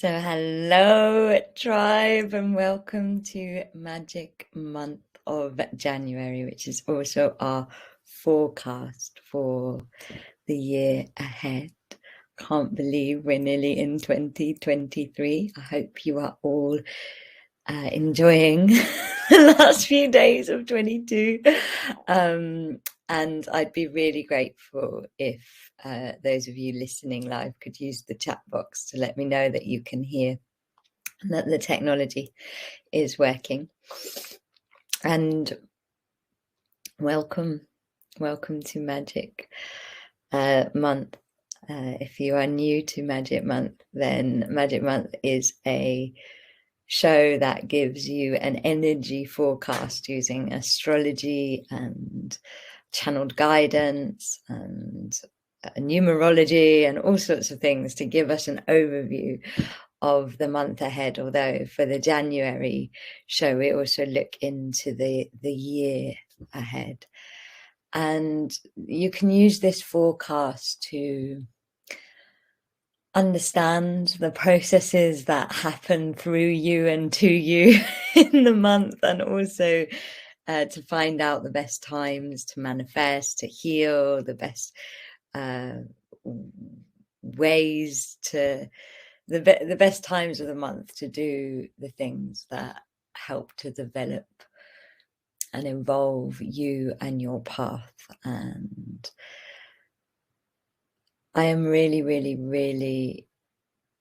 So hello tribe and welcome to Magic Month of January, which is also our forecast for the year ahead. Can't believe we're nearly in 2023. I hope you are all enjoying the last few days of 22. And I'd be really grateful if those of you listening live could use the chat box to let me know that you can hear and that the technology is working. And welcome to Magic Month. If you are new to Magic Month, then Magic Month is a show that gives you an energy forecast using astrology and channeled guidance and numerology and all sorts of things to give us an overview of the month ahead. Although for the January show we also look into the year ahead, and you can use this forecast to understand the processes that happen through you and to you in the month, and also to find out the best times to manifest, to heal, the best ways to the best times of the month to do the things that help to develop and involve you and your path. And I am really, really, really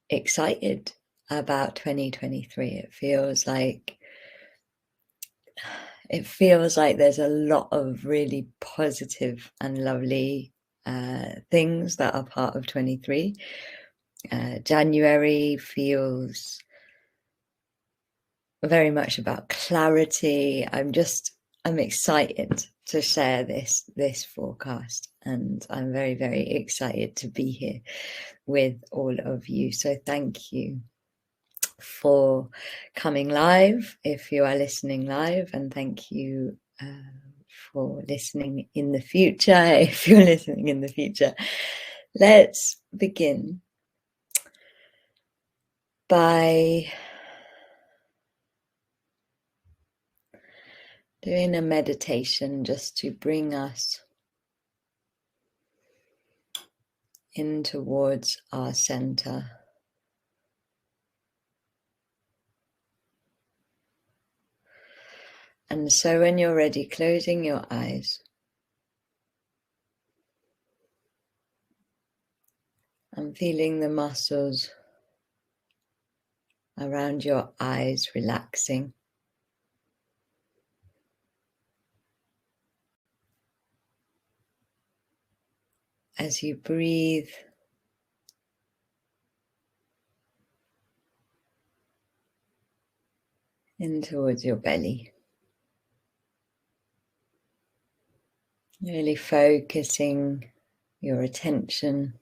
excited about 2023. It feels like there's a lot of really positive and lovely things that are part of 23. January feels very much about clarity. I'm excited to share this forecast, and I'm very, very excited to be here with all of you. So thank you for coming live if you are listening live, and thank you for listening in the future if you're listening in the future. Let's begin by doing a meditation just to bring us in towards our center. And so when you're ready, closing your eyes, and feeling the muscles around your eyes relaxing. As you breathe, in towards your belly. Really focusing your attention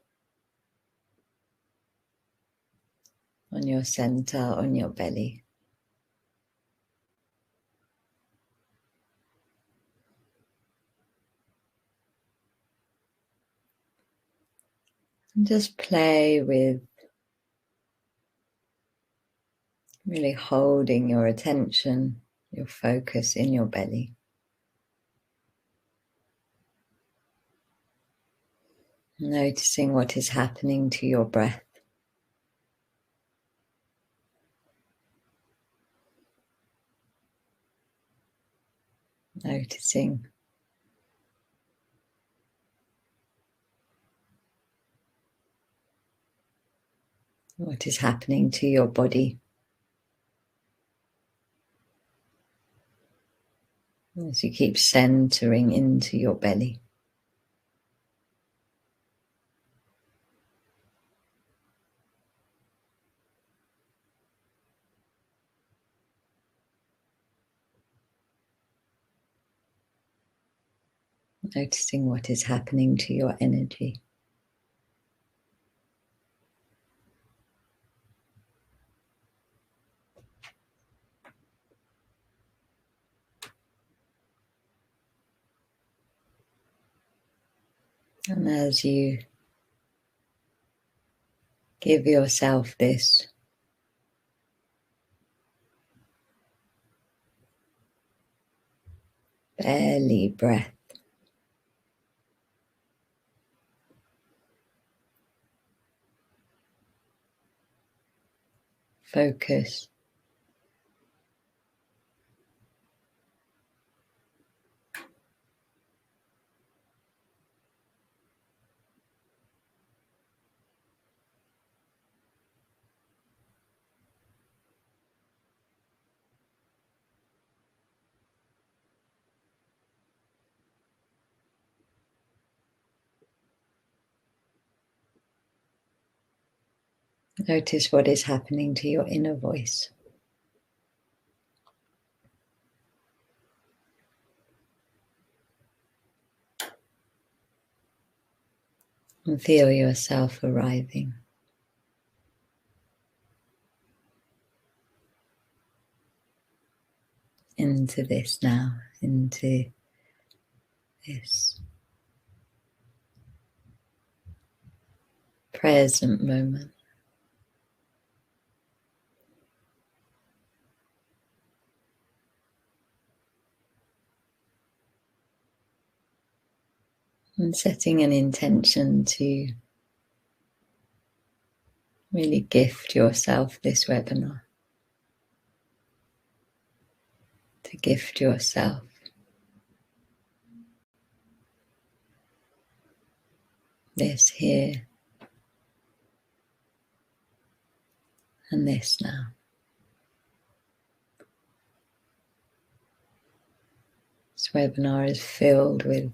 on your center, on your belly. And just play with really holding your attention, your focus in your belly. Noticing what is happening to your breath. Noticing what is happening to your body. As you keep centering into your belly. Noticing what is happening to your energy. And as you give yourself this belly breath. Focus Notice what is happening to your inner voice. And feel yourself arriving into this now, into this present moment. And setting an intention to really gift yourself this webinar. To gift yourself this here and this now. This webinar is filled with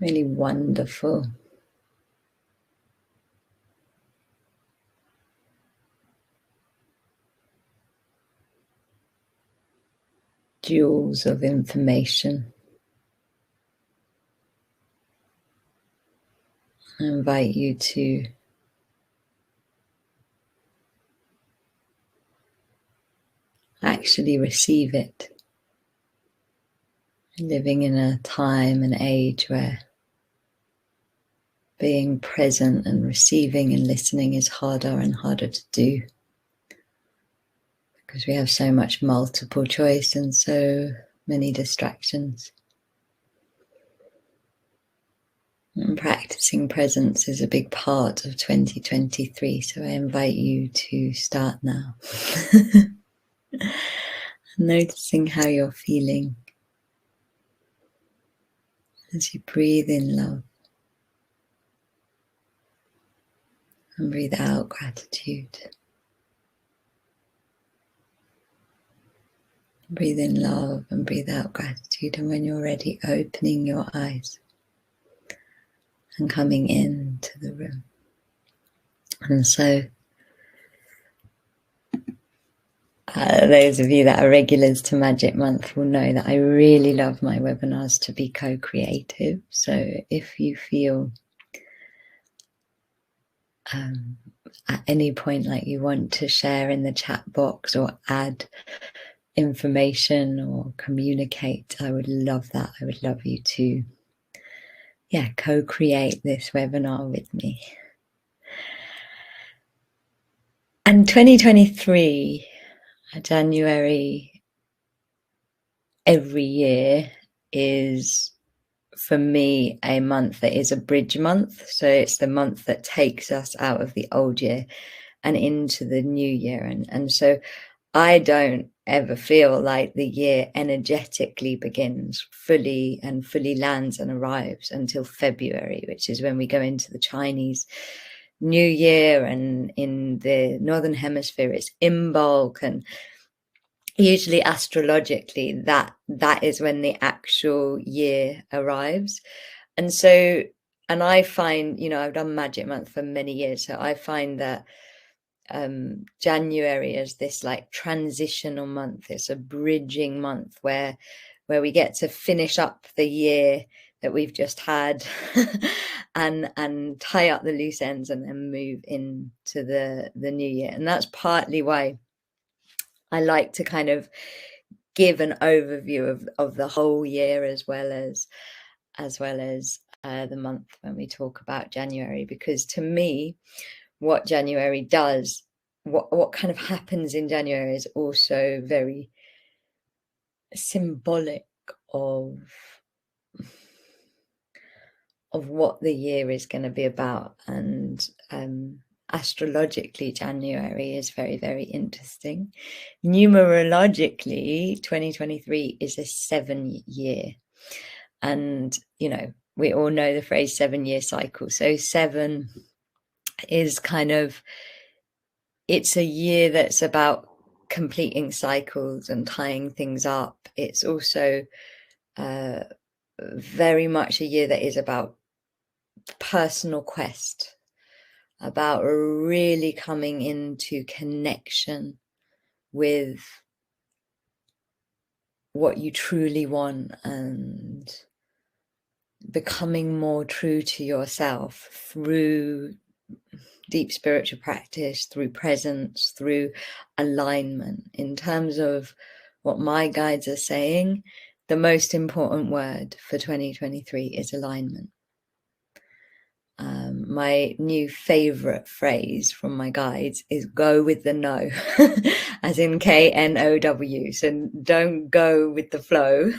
really wonderful jewels of information. I invite you to actually receive it. Living in a time and age where being present and receiving and listening is harder and harder to do, because we have so much multiple choice and so many distractions. And practicing presence is a big part of 2023, so I invite you to start now. Noticing how you're feeling as you breathe in love and breathe out gratitude. Breathe in love and breathe out gratitude, and when you're ready, opening your eyes and coming into the room. And so those of you that are regulars to Magic Month will know that I really love my webinars to be co-creative. So if you feel at any point like you want to share in the chat box or add information or communicate, I would love that. I would love you to co-create this webinar with me. And 2023, January every year is, for me, a month that is a bridge month. So it's the month that takes us out of the old year and into the new year. And so I don't ever feel like the year energetically begins fully and fully lands and arrives until February, which is when we go into the Chinese New Year, and in the Northern Hemisphere it's Imbolc, and usually astrologically that is when the actual year arrives. And so, and I find, I've done Magic Month for many years, so I find that January is this like transitional month. It's a bridging month where we get to finish up the year that we've just had and tie up the loose ends and then move into the new year. And that's partly why I like to kind of give an overview of the whole year as well as the month when we talk about January, because to me, what January does, what kind of happens in January is also very symbolic of what the year is going to be about. And astrologically, January is very, very interesting. Numerologically, 2023 is a 7-year. And, you know, we all know the phrase 7-year cycle. So 7 is kind of, it's a year that's about completing cycles and tying things up. It's also very much a year that is about personal quest, about really coming into connection with what you truly want and becoming more true to yourself through deep spiritual practice, through presence, through alignment. In terms of what my guides are saying, the most important word for 2023 is alignment. My new favorite phrase from my guides is go with the know, as in KNOW. So don't go with the flow,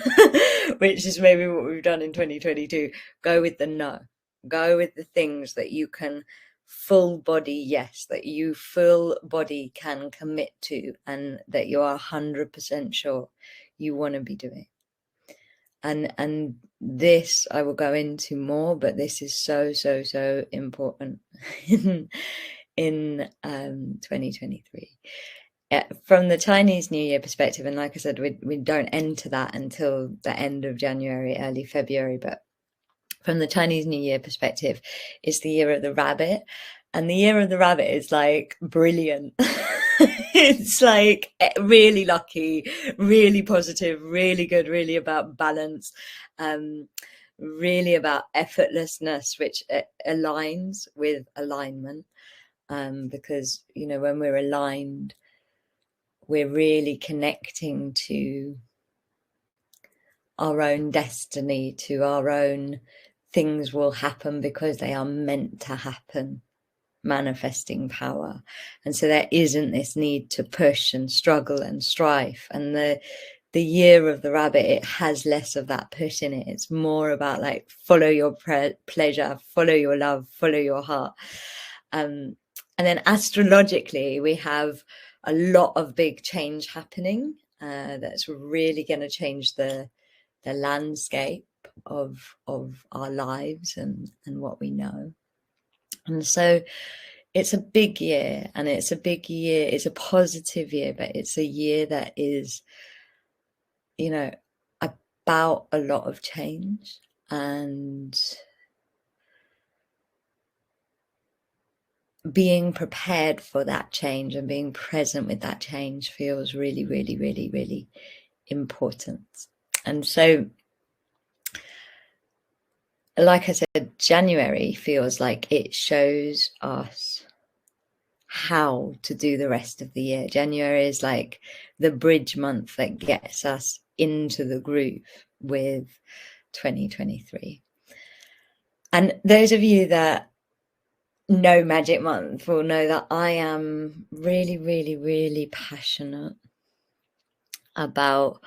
which is maybe what we've done in 2022. Go with the know. Go with the things that you can full body, yes, that you full body can commit to, and that you are 100% sure you want to be doing. And this I will go into more, but this is so important in 2023 from the Chinese New Year perspective. And like I said, we don't enter that until the end of January, early February, but from the Chinese New Year perspective, it's the year of the rabbit. And the year of the rabbit is like brilliant. It's like really lucky, really positive, really good, really about balance, really about effortlessness, which aligns with alignment. Because, you know, when we're aligned, we're really connecting to our own destiny, to our own things will happen because they are meant to happen, manifesting power. And so there isn't this need to push and struggle and strife. And the year of the rabbit, it has less of that push in it. It's more about like follow your pleasure, follow your love, follow your heart. And then astrologically, we have a lot of big change happening that's really going to change the landscape of our lives and what we know. And so it's a big year, and it's a big year. It's a positive year, but it's a year that is, you know, about a lot of change, and being prepared for that change and being present with that change feels really, really, really, really important. And so, like I said, January feels like it shows us how to do the rest of the year. January is like the bridge month that gets us into the groove with 2023. And those of you that know Magic Month will know that I am really, really, really passionate about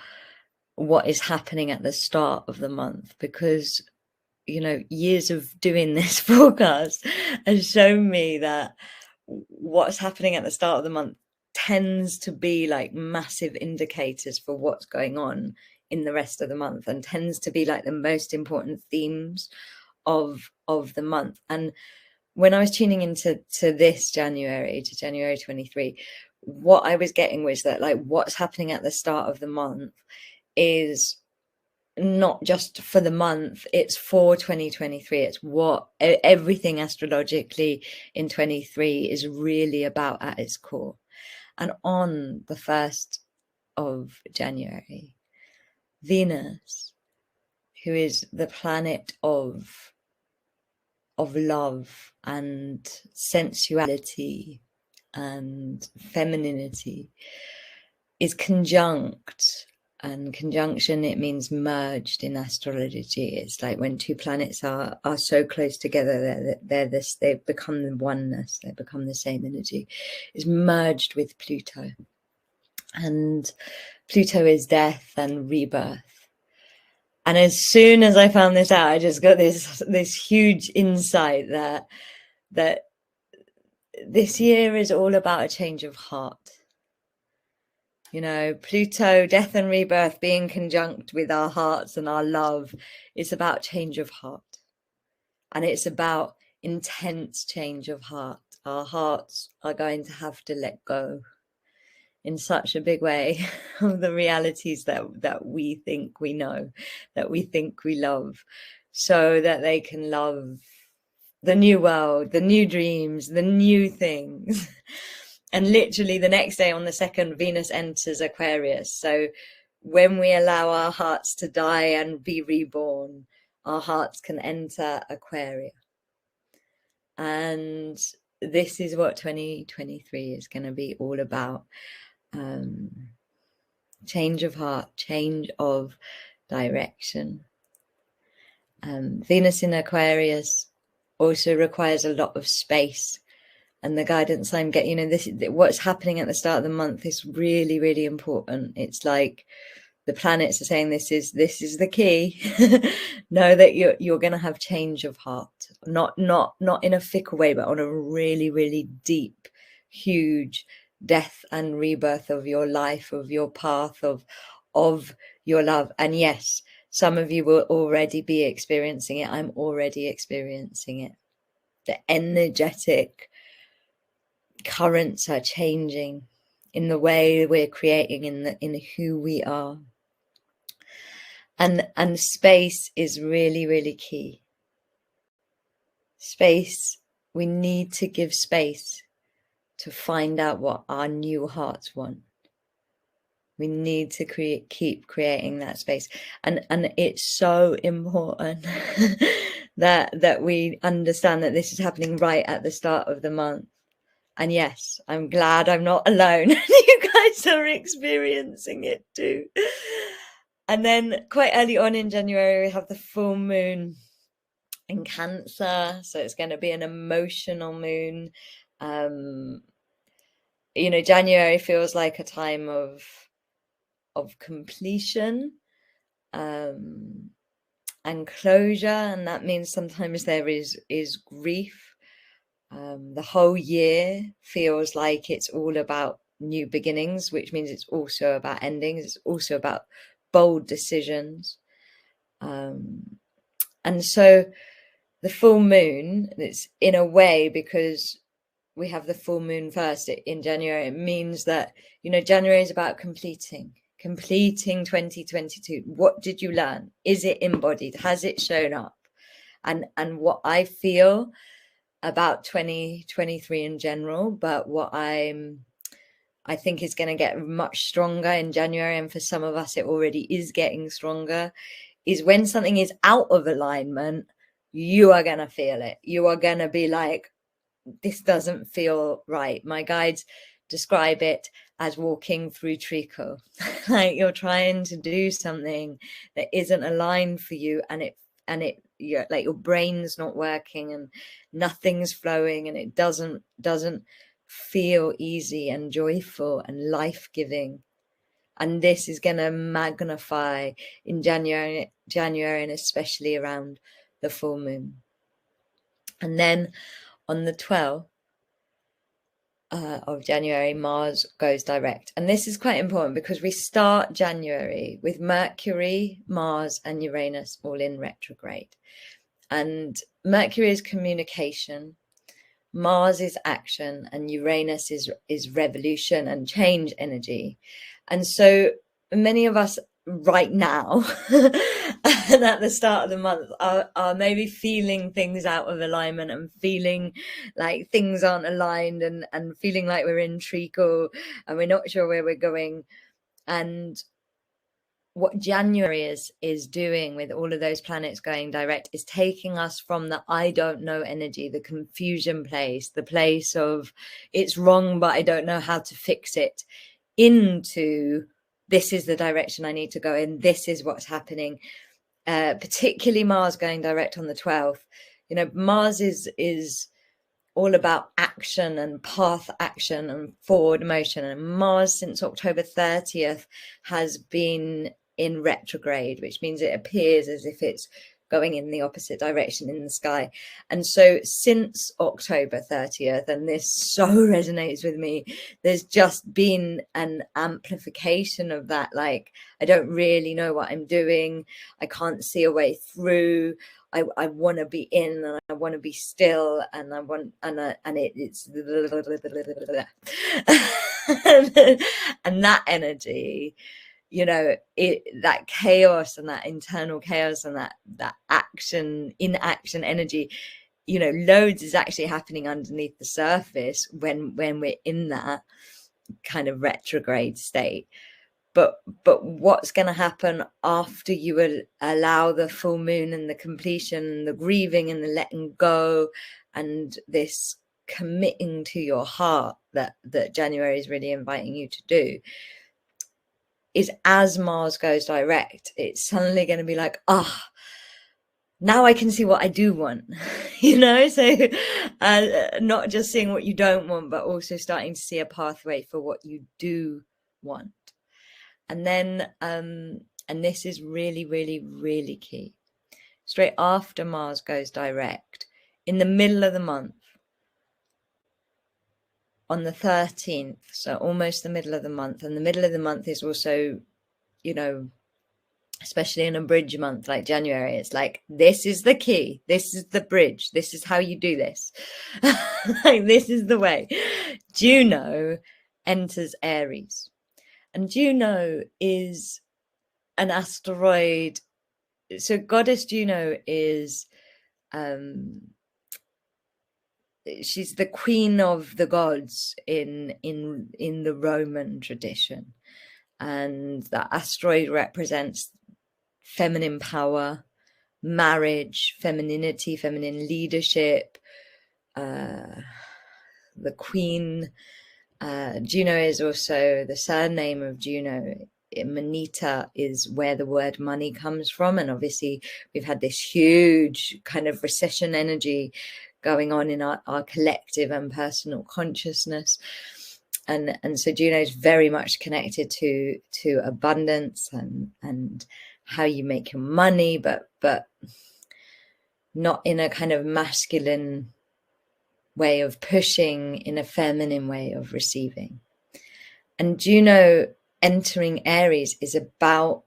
what is happening at the start of the month, because, you know, years of doing this forecast has shown me that what's happening at the start of the month tends to be like massive indicators for what's going on in the rest of the month, and tends to be like the most important themes of the month. And when I was tuning into this January, to January 23, what I was getting was that like what's happening at the start of the month is not just for the month, it's for 2023. It's what everything astrologically in 23 is really about at its core. And on the 1st of January, Venus, who is the planet of love and sensuality and femininity, is conjunct. And conjunction, it means merged in astrology. It's like when two planets are so close together, they've become the oneness, they become the same energy. Is merged with Pluto. and Pluto is death and rebirth. And as soon as I found this out, I just got this huge insight that this year is all about a change of heart. You know, Pluto, death and rebirth being conjunct with our hearts and our love, it's about change of heart. And it's about intense change of heart. Our hearts are going to have to let go in such a big way of the realities that we think we know, that we think we love, so that they can love the new world, the new dreams, the new things. And literally the next day on the 2nd, Venus enters Aquarius. So when we allow our hearts to die and be reborn, our hearts can enter Aquarius. And this is what 2023 is going to be all about. Change of heart, change of direction. Venus in Aquarius also requires a lot of space. And the guidance I'm getting, you know, what's happening at the start of the month is really, really important. It's like the planets are saying this is the key. Know that you're going to have change of heart, not in a fickle way, but on a really, really deep, huge death and rebirth of your life, of your path, of your love. And yes, some of you will already be experiencing it. I'm already experiencing it. The energetic currents are changing in the way we're creating, in who we are. And space is really, really key. Space, we need to give space to find out what our new hearts want. We need to keep creating that space. And it's so important that we understand that this is happening right at the start of the month. And yes, I'm glad I'm not alone. You guys are experiencing it too. And then quite early on in January, we have the full moon in Cancer. So it's going to be an emotional moon. You know, January feels like a time of completion and closure. And that means sometimes there is grief. The whole year feels like it's all about new beginnings, which means it's also about endings. It's also about bold decisions. And so the full moon, it's in a way, because we have the full moon first in January, it means that, you know, January is about completing 2022. What did you learn? Is it embodied? Has it shown up? And what I feel about 2023 in general, but what I think is going to get much stronger in January, and for some of us it already is getting stronger, is when something is out of alignment, you are going to feel it. You are going to be like, this doesn't feel right. My guides describe it as walking through treacle. Like you're trying to do something that isn't aligned for you, and you're like, your brain's not working and nothing's flowing, and it doesn't feel easy and joyful and life-giving. And this is going to magnify in January, and especially around the full moon. And then on the 12th of January, Mars goes direct. And this is quite important because we start January with Mercury, Mars, and Uranus all in retrograde. And Mercury is communication, Mars is action, and Uranus is revolution and change energy. And so many of us right now and at the start of the month are maybe feeling things out of alignment and feeling like things aren't aligned and feeling like we're in treacle and we're not sure where we're going. And what January is doing with all of those planets going direct is taking us from the I don't know energy, the confusion place, the place of it's wrong but I don't know how to fix it, into this is the direction I need to go in. This is what's happening. Particularly Mars going direct on the 12th. You know, Mars is all about action and path action and forward motion. And Mars, since October 30th, has been in retrograde, which means it appears as if it's going in the opposite direction in the sky. And so since October 30th, and this so resonates with me, there's just been an amplification of that. Like, I don't really know what I'm doing. I can't see a way through. I want to be in, and I want to be still, and I want, it's and that energy, you know, that chaos and that internal chaos and that inaction energy, you know, loads is actually happening underneath the surface when we're in that kind of retrograde state. But what's going to happen after you will allow the full moon and the completion and the grieving and the letting go and this committing to your heart that January is really inviting you to do, is as Mars goes direct, it's suddenly going to be like, now I can see what I do want, you know? So not just seeing what you don't want, but also starting to see a pathway for what you do want. And then, and this is really, really, really key, straight after Mars goes direct, in the middle of the month, on the 13th, so almost the middle of the month, and the middle of the month is also, you know, especially in a bridge month like January, it's like, this is the key, this is the bridge, this is how you do this. Like, this is the way. Juno enters Aries. And Juno is an asteroid. So goddess Juno is, she's the queen of the gods in the Roman tradition. And that asteroid represents feminine power, marriage, femininity, feminine leadership, the queen. Juno is also the surname of Juno. Manita is where the word money comes from. And obviously we've had this huge kind of recession energy going on in our collective and personal consciousness. And so Juno is very much connected to abundance and how you make your money, but not in a kind of masculine way of pushing, in a feminine way of receiving. And Juno entering Aries is about,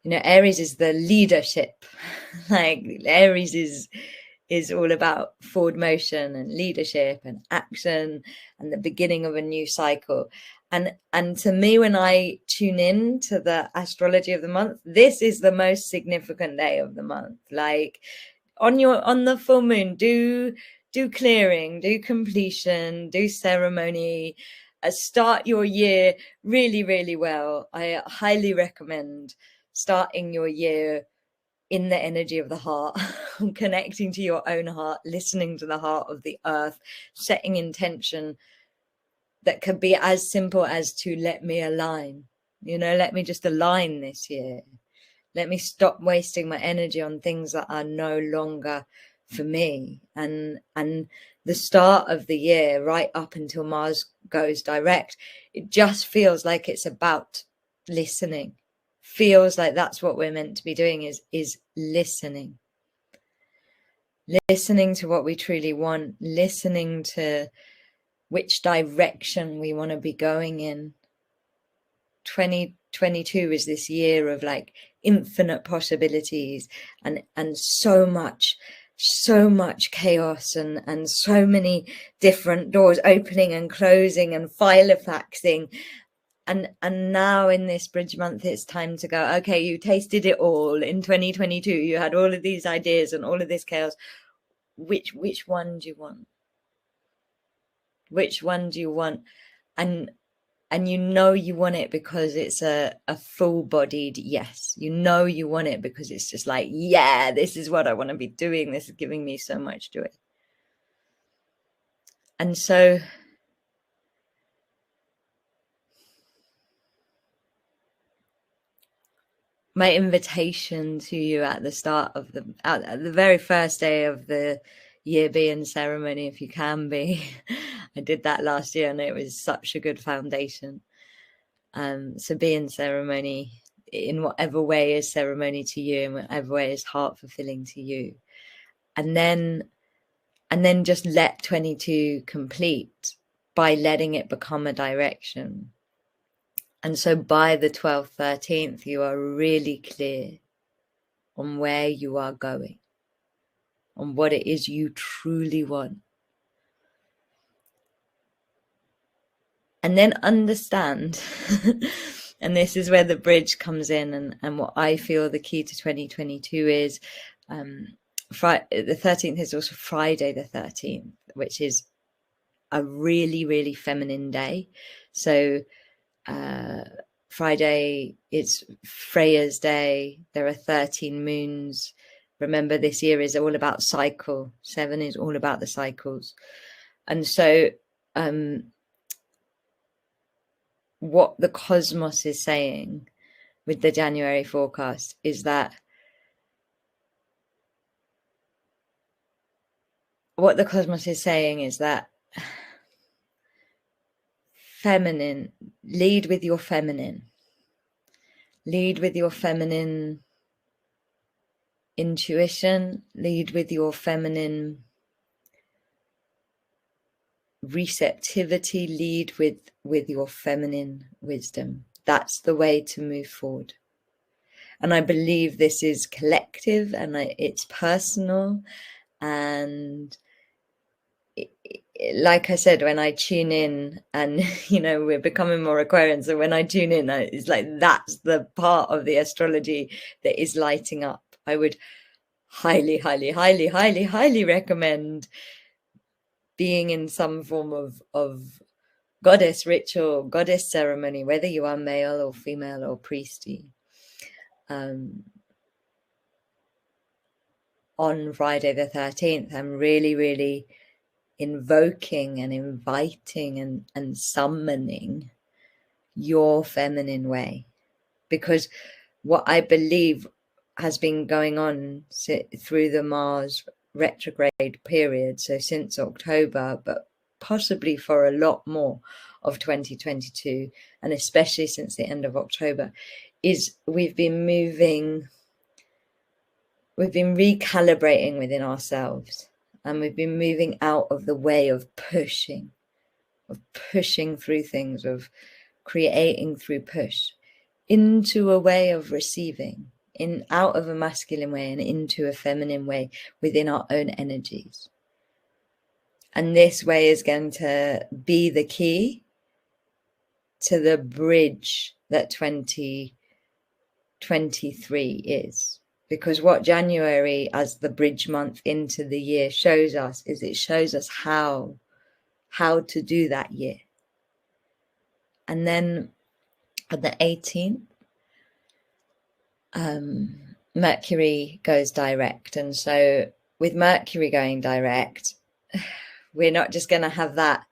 you know, Aries is the leadership. Like, Aries is all about forward motion and leadership and action and the beginning of a new cycle. And to me, when I tune in to the astrology of the month, this is the most significant day of the month. Like, on the full moon, do clearing, do completion, do ceremony, start your year really, really well. I highly recommend starting your year in the energy of the heart, connecting to your own heart, listening to the heart of the earth, setting intention that could be as simple as to let me align, you know, let me just align this year. Let me stop wasting my energy on things that are no longer for me. And the start of the year, right up until Mars goes direct, it just feels like it's about listening. Feels like that's what we're meant to be doing, is listening to what we truly want, listening to which direction we want to be going in. 2022 is this year of like infinite possibilities and so much chaos and so many different doors opening and closing and filofaxing. And now in this bridge month, it's time to go, okay, you tasted it all in 2022. You had all of these ideas and all of this chaos. Which one do you want? Which one do you want? And you know you want it because it's a full-bodied yes. You know you want it because it's just like, yeah, this is what I want to be doing. This is giving me so much joy. And so my invitation to you at the start of at the very first day of the year be in ceremony if you can be. I did that last year and it was such a good foundation. So be in ceremony in whatever way is ceremony to you, in whatever way is heart fulfilling to you. And then just let 22 complete by letting it become a direction. And so by the 12th, 13th, you are really clear on where you are going, on what it is you truly want. And then understand, and this is where the bridge comes in, and what I feel the key to 2022 is, the 13th is also Friday the 13th, which is a really, really feminine day. So Friday, it's Freya's day. There are 13 moons. Remember, this year is all about cycle. 7 is all about the cycles. And so what the cosmos is saying with the January forecast is that feminine, lead with your feminine intuition, lead with your feminine receptivity, lead with your feminine wisdom. That's the way to move forward. And I believe this is collective and it's personal. And like I said, when I tune in, and we're becoming more Aquarian, so when I tune in, it's like that's the part of the astrology that is lighting up. I would highly, highly, highly, highly, highly recommend being in some form of goddess ritual, goddess ceremony, whether you are male or female or priesty, on Friday the 13th. I'm really, really invoking and inviting and summoning your feminine way, because what I believe has been going on through the Mars retrograde period, so since October, but possibly for a lot more of 2022, and especially since the end of October, is we've been recalibrating within ourselves, and we've been moving out of the way of pushing through things, of creating through push, into a way of receiving, out of a masculine way and into a feminine way within our own energies. And this way is going to be the key to the bridge that 2023 is. Because what January, as the bridge month into the year, shows us is it shows us how to do that year. And then on the 18th, Mercury goes direct. And so with Mercury going direct, we're not just going to have that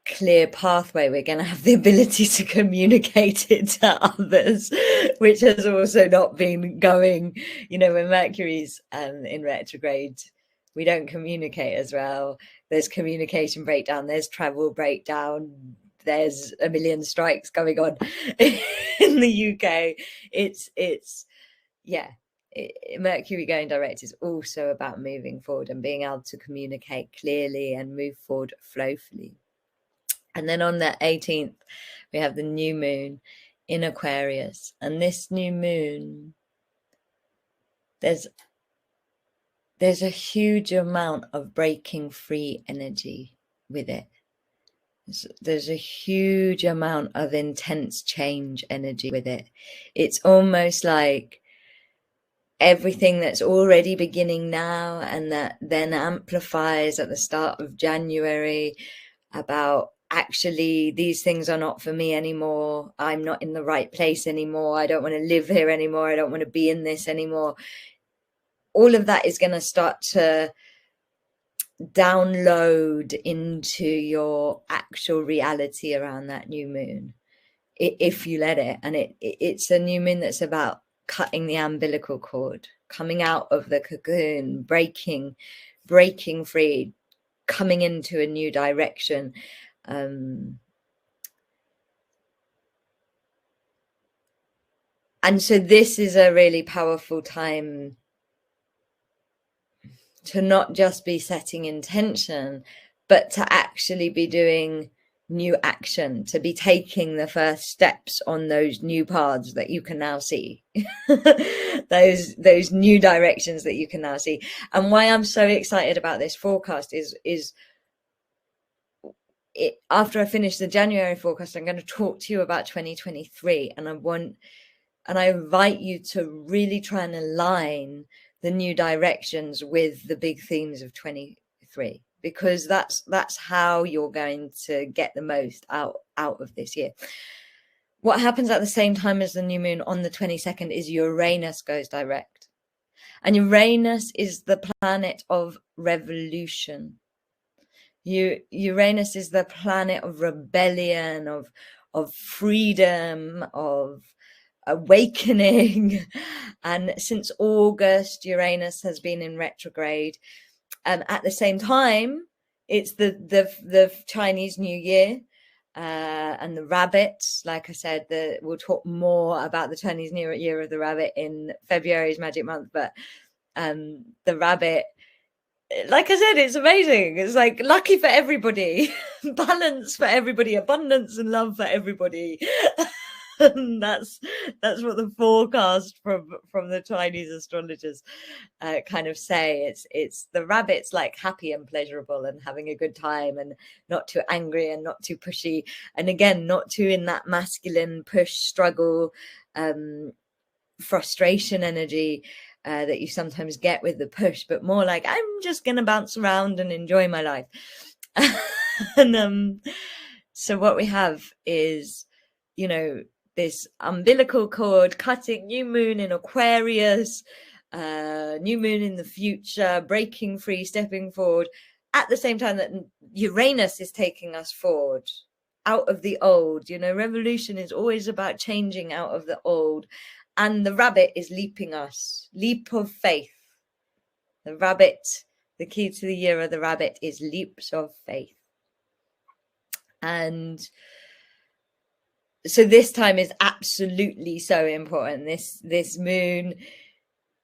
clear pathway, we're going to have the ability to communicate it to others, which has also not been going. When Mercury's in retrograde, we don't communicate as well. There's communication breakdown, there's travel breakdown, there's a million strikes going on in the UK. Mercury going direct is also about moving forward and being able to communicate clearly and move forward flowfully. And then on the 18th, we have the new moon in Aquarius. And this new moon, there's a huge amount of breaking free energy with it. There's a huge amount of intense change energy with it. It's almost like everything that's already beginning now and that then amplifies at the start of January about, actually, these things are not for me anymore. I'm not in the right place anymore. I don't want to live here anymore. I don't want to be in this anymore. All of that is going to start to download into your actual reality around that new moon, if you let it. And it's a new moon that's about cutting the umbilical cord. coming out of the cocoon, breaking free, coming into a new direction. And so this is a really powerful time to not just be setting intention, but to actually be doing new action, to be taking the first steps on those new paths that you can now see, those new directions that you can now see. And why I'm so excited about this forecast is it, after I finish the January forecast, I'm going to talk to you about 2023, and I invite you to really try and align the new directions with the big themes of 23, because that's how you're going to get the most out of this year. What happens at the same time as the new moon on the 22nd is Uranus goes direct, and Uranus is the planet of revolution. Uranus is the planet of rebellion, of freedom, of awakening. And since August, Uranus has been in retrograde. At the same time, it's the Chinese New Year, and the rabbit. Like I said, we'll talk more about the Chinese New Year of the rabbit in February's Magic Month. But the rabbit, like I said, it's amazing. It's like lucky for everybody, balance for everybody, abundance and love for everybody. And that's what the forecast from the Chinese astrologers kind of say. It's the rabbit's like happy and pleasurable and having a good time, and not too angry and not too pushy, and again not too in that masculine push, struggle, frustration energy that you sometimes get with the push, but more like, I'm just gonna bounce around and enjoy my life. And so what we have is, this umbilical cord cutting, new moon in Aquarius, new moon in the future, breaking free, stepping forward, at the same time that Uranus is taking us forward out of the old. Revolution is always about changing out of the old. And the rabbit is leaping us, leap of faith. The rabbit, the key to the year of the rabbit is leaps of faith. And so this time is absolutely so important. This moon,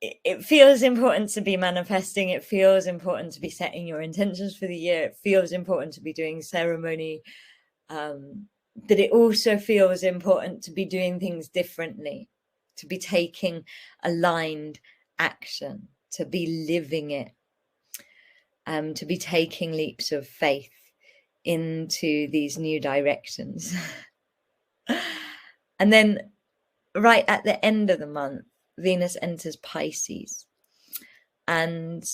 it feels important to be manifesting. It feels important to be setting your intentions for the year. It feels important to be doing ceremony. But it also feels important to be doing things differently, to be taking aligned action, to be living it, to be taking leaps of faith into these new directions. And then right at the end of the month, Venus enters Pisces. And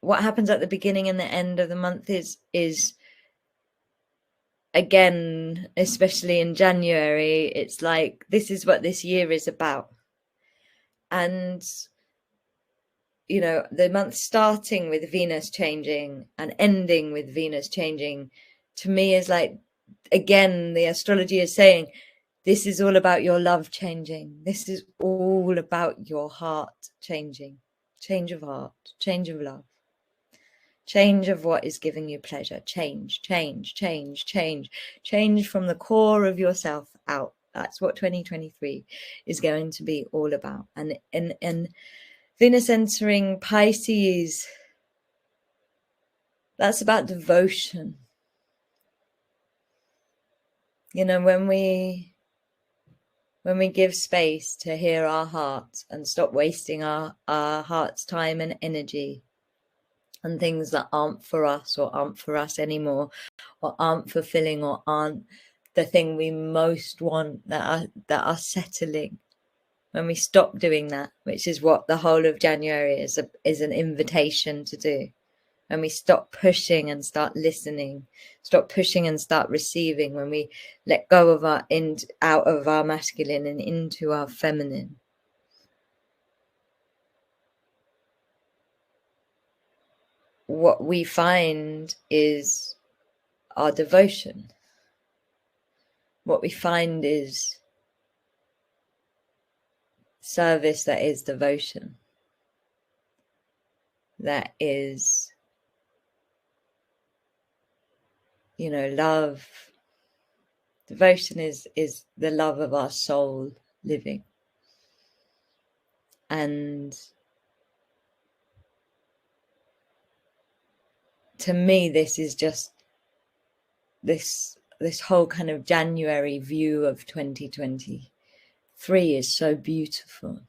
what happens at the beginning and the end of the month is again, especially in January, it's like, this is what this year is about. And the month starting with Venus changing and ending with Venus changing, to me is like, again, the astrology is saying, this is all about your love changing. This is all about your heart changing. Change of heart, change of love, change of what is giving you pleasure. Change from the core of yourself out. That's what 2023 is going to be all about. And Venus entering Pisces, that's about devotion. When we give space to hear our heart and stop wasting our heart's time and energy on things that aren't for us or aren't for us anymore, or aren't fulfilling, or aren't the thing we most want, that are settling. When we stop doing that, which is what the whole of January is an invitation to do. When we stop pushing and start listening, stop pushing and start receiving, when we let go of out of our masculine and into our feminine. What we find is our devotion. What we find is service that is devotion, that is, you know, love. Devotion is the love of our soul living. And to me, this is just this whole kind of January view of 2023 is so beautiful.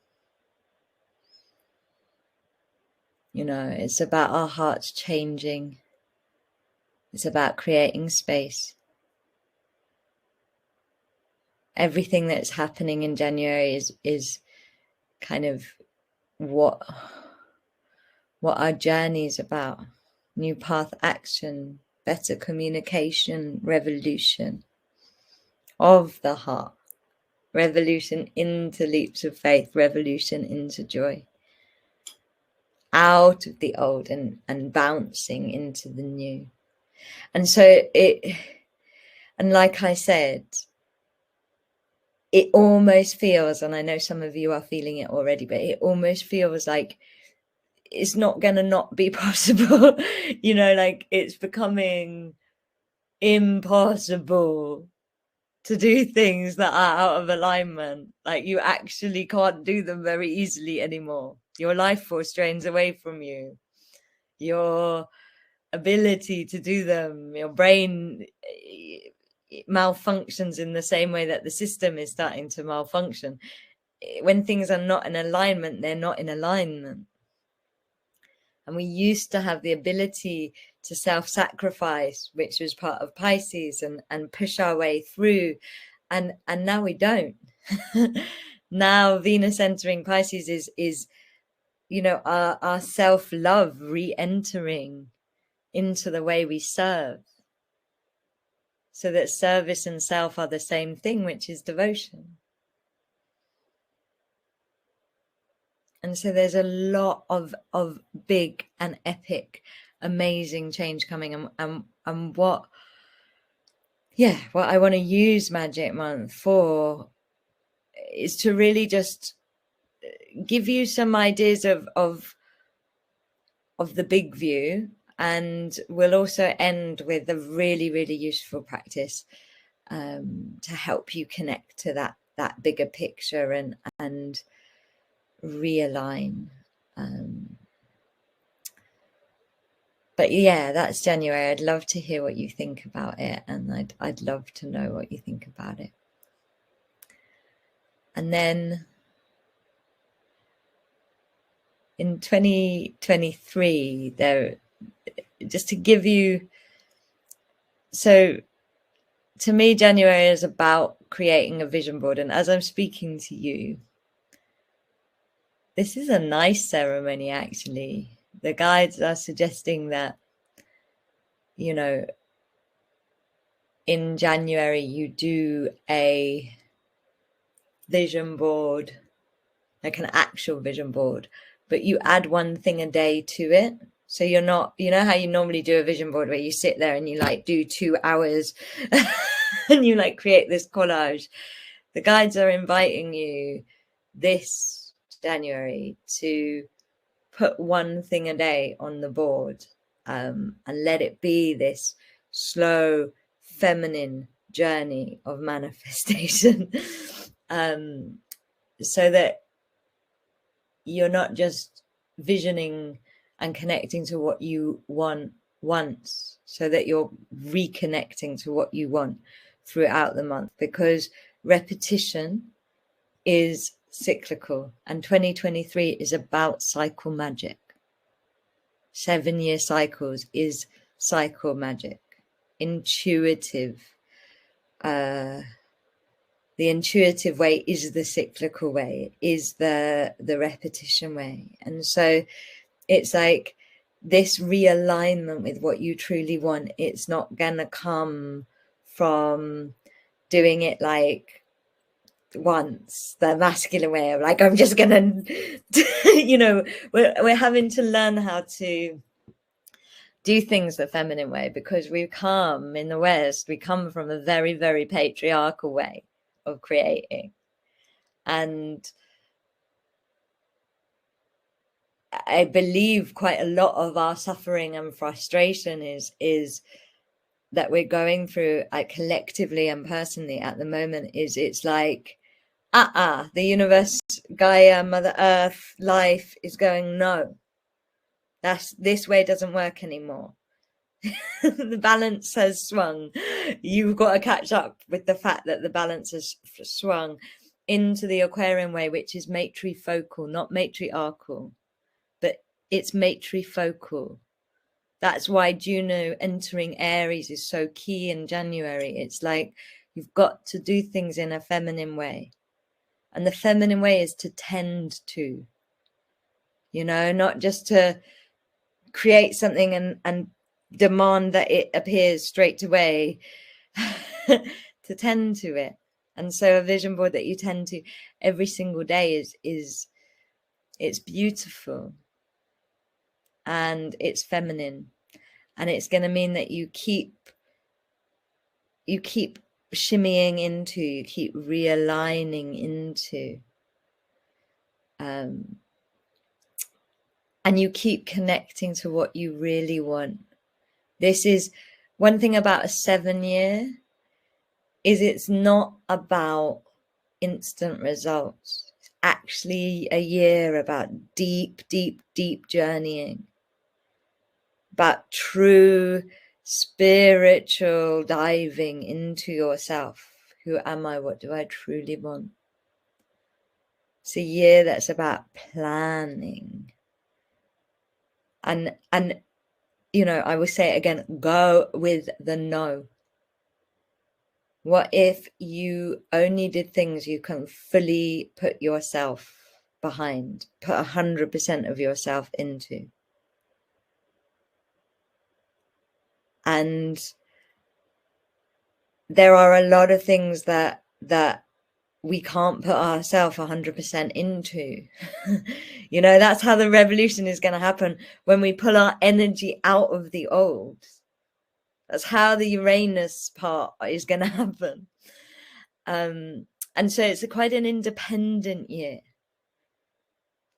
You know, it's about our hearts changing. It's about creating space. Everything that's happening in January is kind of what our journey is about. New path action, better communication, revolution of the heart, revolution into leaps of faith, revolution into joy, out of the old and bouncing into the new. And so and like I said, it almost feels, and I know some of you are feeling it already, but it almost feels like it's not going to not be possible. You know, like it's becoming impossible to do things that are out of alignment. Like you actually can't do them very easily anymore. Your life force drains away from you. Your ability to do them, your brain malfunctions in the same way that the system is starting to malfunction. When things are not in alignment, they're not in alignment. And we used to have the ability to self-sacrifice, which was part of Pisces, and push our way through. And now we don't. Now Venus entering Pisces is you know, our self-love re-entering into the way we serve. So that service and self are the same thing, which is devotion. And so there's a lot of big and epic, amazing change coming. And what I want to use Magic Month for is to really just give you some ideas of the big view. And we'll also end with a really, really useful practice to help you connect to that bigger picture and realign. But yeah, that's January. I'd love to hear what you think about it, and I'd love to know what you think about it. And then in 2023, just to give you, so to me, January is about creating a vision board. And as I'm speaking to you, this is a nice ceremony, actually. The guides are suggesting that, you know, in January, you do a vision board, like an actual vision board, but you add one thing a day to it. So you're not, you know how you normally do a vision board where you sit there and you like do 2 hours and you like create this collage. The guides are inviting you this January to put one thing a day on the board, and let it be this slow, feminine journey of manifestation, so that you're not just visioning and connecting to what you want once, so that you're reconnecting to what you want throughout the month, because repetition is cyclical, and 2023 is about cycle magic. 7-year cycles is cycle magic. Intuitive, the intuitive way is the cyclical way, is the repetition way. And so it's like this realignment with what you truly want. It's not gonna come from doing it like once, the masculine way of like, I'm just gonna you know, we're having to learn how to do things the feminine way, because we come in the West, we come from a very, very patriarchal way of creating. And I believe quite a lot of our suffering and frustration is that we're going through, collectively and personally at the moment, is it's like, the universe, Gaia, Mother Earth, life is going, no, this way doesn't work anymore. The balance has swung. You've got to catch up with the fact that the balance has swung into the Aquarian way, which is matrifocal, not matriarchal, but it's matrifocal. That's why Juno entering Aries is so key in January. It's like you've got to do things in a feminine way. And the feminine way is to tend to, not just to create something and demand that it appears straight away, to tend to it. And so a vision board that you tend to every single day is it's beautiful and it's feminine, and it's going to mean that you keep shimmying into, you keep realigning into, and you keep connecting to what you really want. This is one thing about a 7-year, is it's not about instant results. It's actually a year about deep journeying, about true spiritual diving into yourself. Who am I? What do I truly want? It's a year that's about planning. And I will say it again, go with the no. What if you only did things you can fully put yourself behind, put 100% of yourself into? And there are a lot of things that we can't put ourselves 100% into. That's how the revolution is going to happen, when we pull our energy out of the old. That's how the Uranus part is going to happen. And so it's quite an independent year.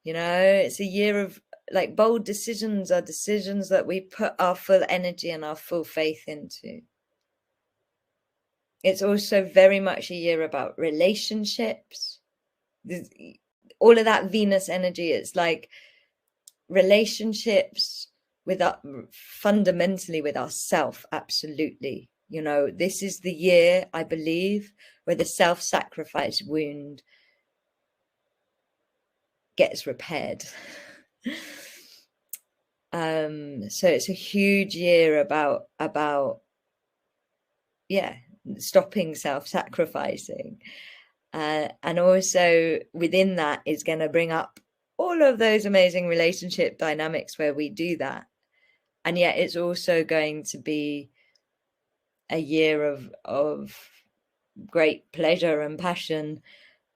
It's a year of like bold decisions are decisions that we put our full energy and our full faith into. It's also very much a year about relationships. All of that Venus energy, it's like relationships with fundamentally with ourself. Absolutely. This is the year, I believe, where the self-sacrifice wound gets repaired. So it's a huge year about stopping self-sacrificing, and also within that is going to bring up all of those amazing relationship dynamics where we do that. And yet it's also going to be a year of great pleasure and passion,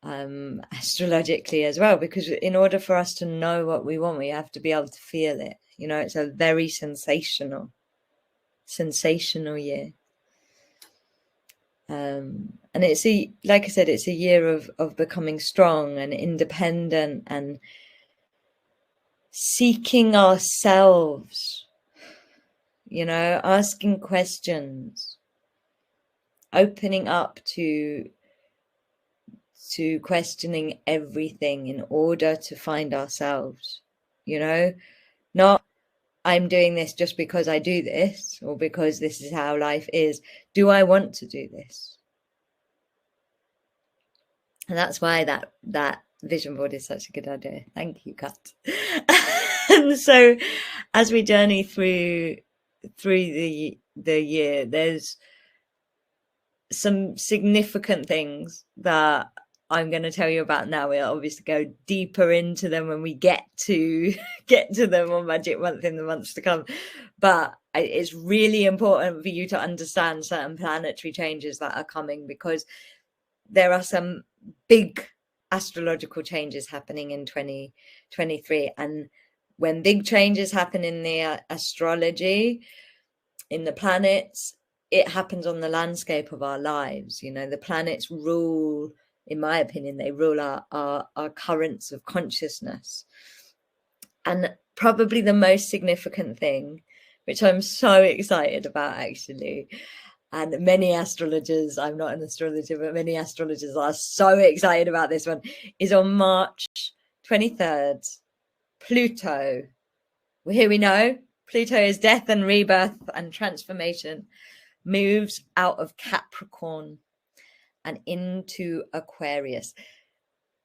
astrologically as well, because in order for us to know what we want, we have to be able to feel it. It's a very sensational year. And it's like I said, it's a year of becoming strong and independent and seeking ourselves, asking questions, opening up to questioning everything in order to find ourselves, not I'm doing this just because I do this or because this is how life is. Do I want to do this? And that's why that vision board is such a good idea. Thank you, Kat. And so as we journey through the year, there's some significant things that I'm going to tell you about now. We'll obviously go deeper into them when we get to them on Magic Month in the months to come. But it's really important for you to understand certain planetary changes that are coming, because there are some big astrological changes happening in 2023. And when big changes happen in the astrology, in the planets, it happens on the landscape of our lives. The planets rule, in my opinion, they rule our currents of consciousness. And probably the most significant thing, which I'm so excited about actually, and many astrologers, I'm not an astrologer, but many astrologers are so excited about this one, is on March 23rd, Pluto. Well, here we know Pluto is death and rebirth and transformation, moves out of Capricorn and into Aquarius.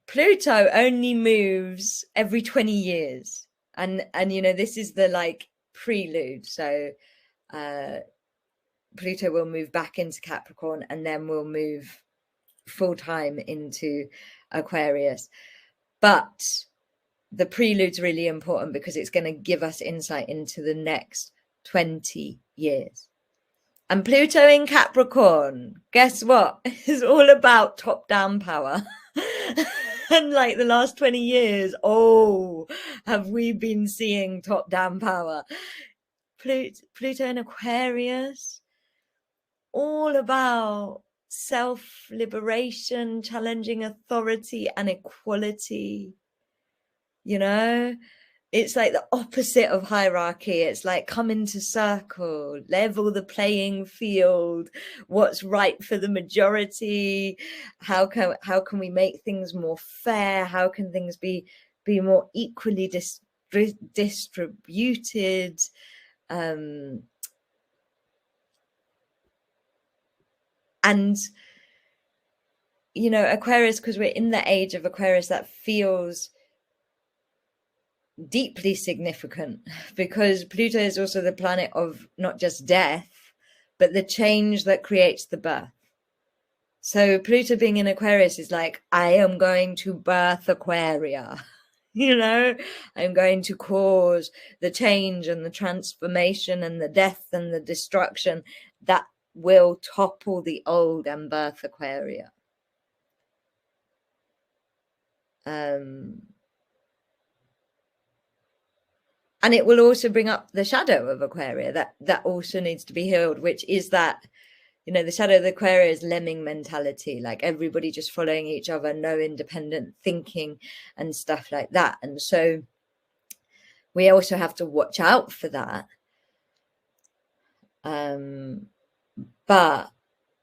Pluto only moves every 20 years. And you know, this is the like prelude. So Pluto will move back into Capricorn and then will move full time into Aquarius. But the prelude's really important because it's going to give us insight into the next 20 years. And Pluto in Capricorn, guess what? It's all about top-down power. And like the last 20 years, oh, have we been seeing top-down power? Pluto in Aquarius, all about self-liberation, challenging authority and equality. You know, it's like the opposite of hierarchy. It's like come into circle, level the playing field, what's right for the majority, how can we make things more fair, how can things be more equally distributed. And you know, Aquarius, because we're in the age of Aquarius, that feels deeply significant because Pluto is also the planet of not just death, but the change that creates the birth. So Pluto being in Aquarius is like, I am going to birth Aquaria. You know, I'm going to cause the change and the transformation and the death and the destruction that will topple the old and birth Aquaria. And it will also bring up the shadow of Aquaria that also needs to be healed, which is that, you know, the shadow of the Aquaria is lemming mentality, like everybody just following each other, no independent thinking and stuff like that. And so we also have to watch out for that. But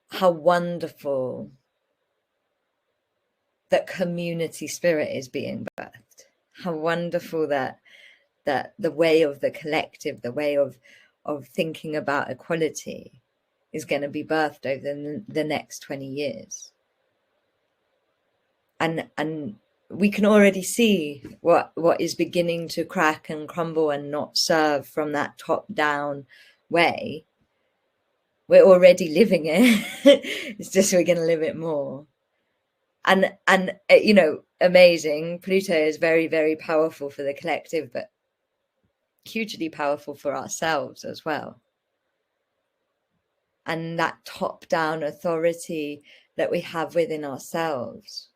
how wonderful that community spirit is being birthed. How wonderful that the way of the collective, the way of thinking about equality is going to be birthed over the next 20 years. And we can already see what is beginning to crack and crumble and not serve from that top-down way. We're already living it. It's just we're going to live it more. And you know, amazing. Pluto is very, very powerful for the collective, but hugely powerful for ourselves as well. And that top-down authority that we have within ourselves,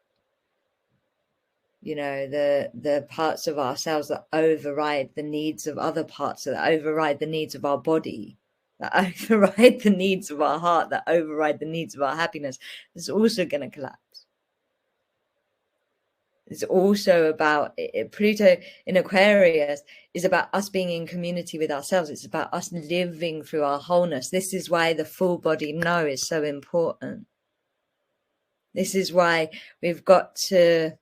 you know, the parts of ourselves that override the needs of other parts, that override the needs of our body, that override the needs of our heart, that override the needs of our happiness, is also going to collapse. It's also about Pluto in Aquarius is about us being in community with ourselves. It's about us living through our wholeness. This is why the full body know is so important. This is why we've got to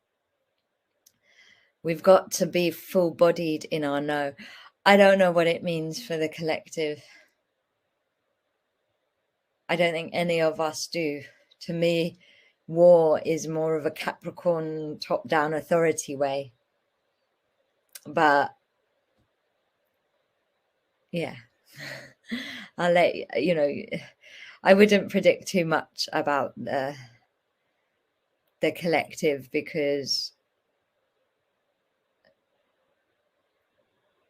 be full bodied in our know. I don't know what it means for the collective. I don't think any of us do. To me, war is more of a Capricorn top-down authority way. But yeah, I'll let you know, I wouldn't predict too much about the collective because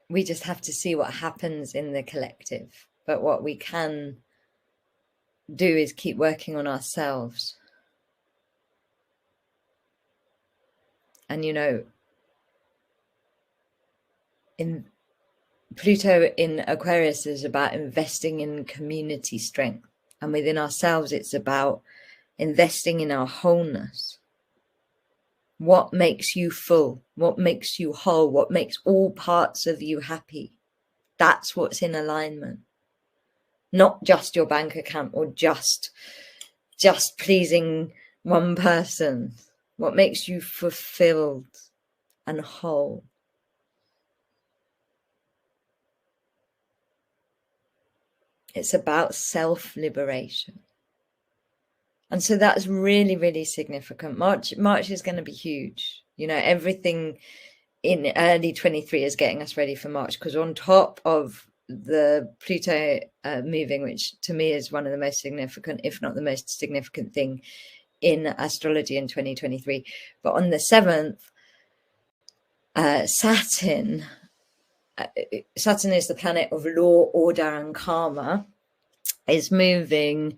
we just have to see what happens in the collective. But what we can do is keep working on ourselves. And, you know, in Pluto in Aquarius is about investing in community strength. And within ourselves, it's about investing in our wholeness. What makes you full? What makes you whole? What makes all parts of you happy? That's what's in alignment. Not just your bank account or just pleasing one person. What makes you fulfilled and whole? It's about self-liberation. And so that's really, really significant. March is going to be huge. You know, everything in early 23 is getting us ready for March, because on top of the Pluto moving, which to me is one of the most significant, if not the most significant thing in astrology in 2023. But on the 7th, Saturn is the planet of law, order, and karma, is moving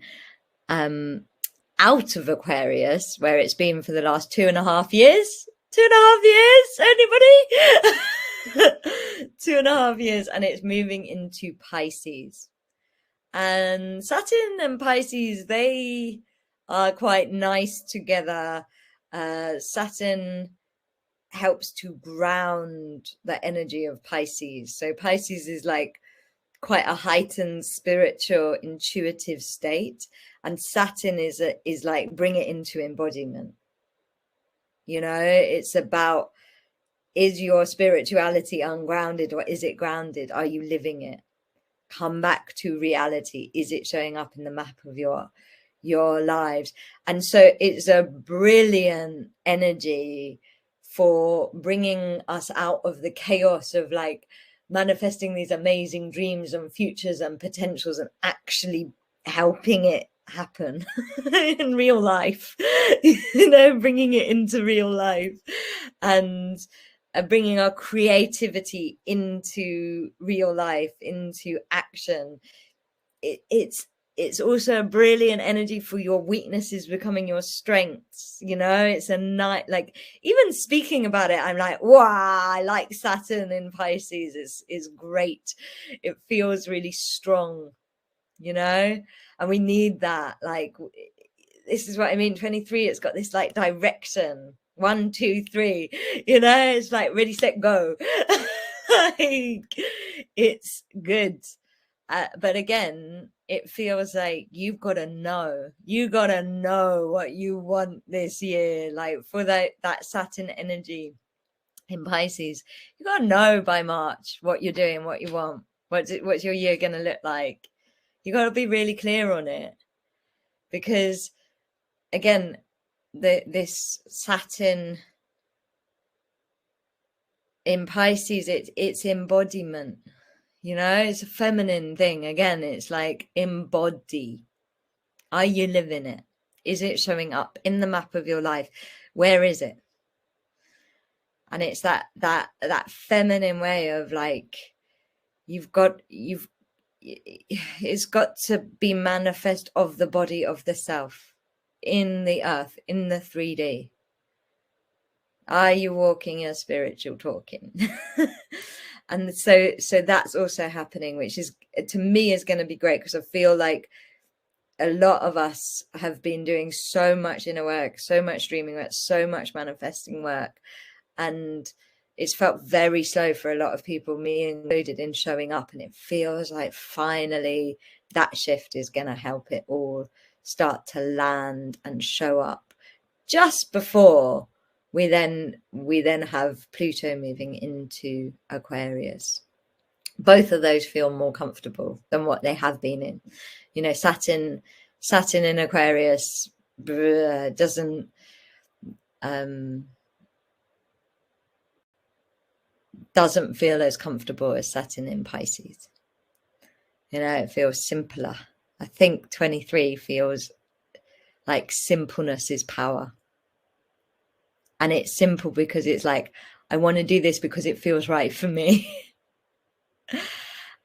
out of Aquarius, where it's been for the last 2.5 years. 2.5 years, anybody? 2.5 years, and it's moving into Pisces. And Saturn and Pisces, they are quite nice together. Saturn helps to ground the energy of Pisces. So Pisces is like quite a heightened spiritual, intuitive state, and Saturn is like bring it into embodiment. You know, it's about, is your spirituality ungrounded or is it grounded? Are you living it? Come back to reality. Is it showing up in the map of your lives? And so it's a brilliant energy for bringing us out of the chaos of like manifesting these amazing dreams and futures and potentials, and actually helping it happen in real life. You know, bringing it into real life, and bringing our creativity into real life, into action. It's also a brilliant energy for your weaknesses becoming your strengths. You know, it's a night, like, even speaking about it, I'm like, wow, I like Saturn in Pisces. Is great. It feels really strong, you know, and we need that. Like, this is what I mean. 23, it's got this like direction. 1, 2, 3, you know, it's like ready, set, go. Like, it's good. But again, it feels like you gotta know what you want this year. Like, for that Saturn energy in Pisces, you gotta know by March what you're doing, what you want, what's your year gonna look like. You gotta be really clear on it, because again, this Saturn in Pisces, it's embodiment. You know, it's a feminine thing. Again, it's like embody. Are you living it? Is it showing up in the map of your life? Where is it? And it's that feminine way of like, it's got to be manifest of the body of the self in the earth, in the 3D. Are you walking your spiritual talking? And so that's also happening, which is, to me, is going to be great, because I feel like a lot of us have been doing so much inner work, so much dreaming work, so much manifesting work, and it's felt very slow for a lot of people, me included, in showing up. And it feels like finally that shift is going to help it all start to land and show up, just before we then have Pluto moving into Aquarius. Both of those feel more comfortable than what they have been in. You know, Saturn in Aquarius doesn't feel as comfortable as Saturn in Pisces. You know, it feels simpler. I think 23 feels like simpleness is power. And it's simple because it's like, I want to do this because it feels right for me.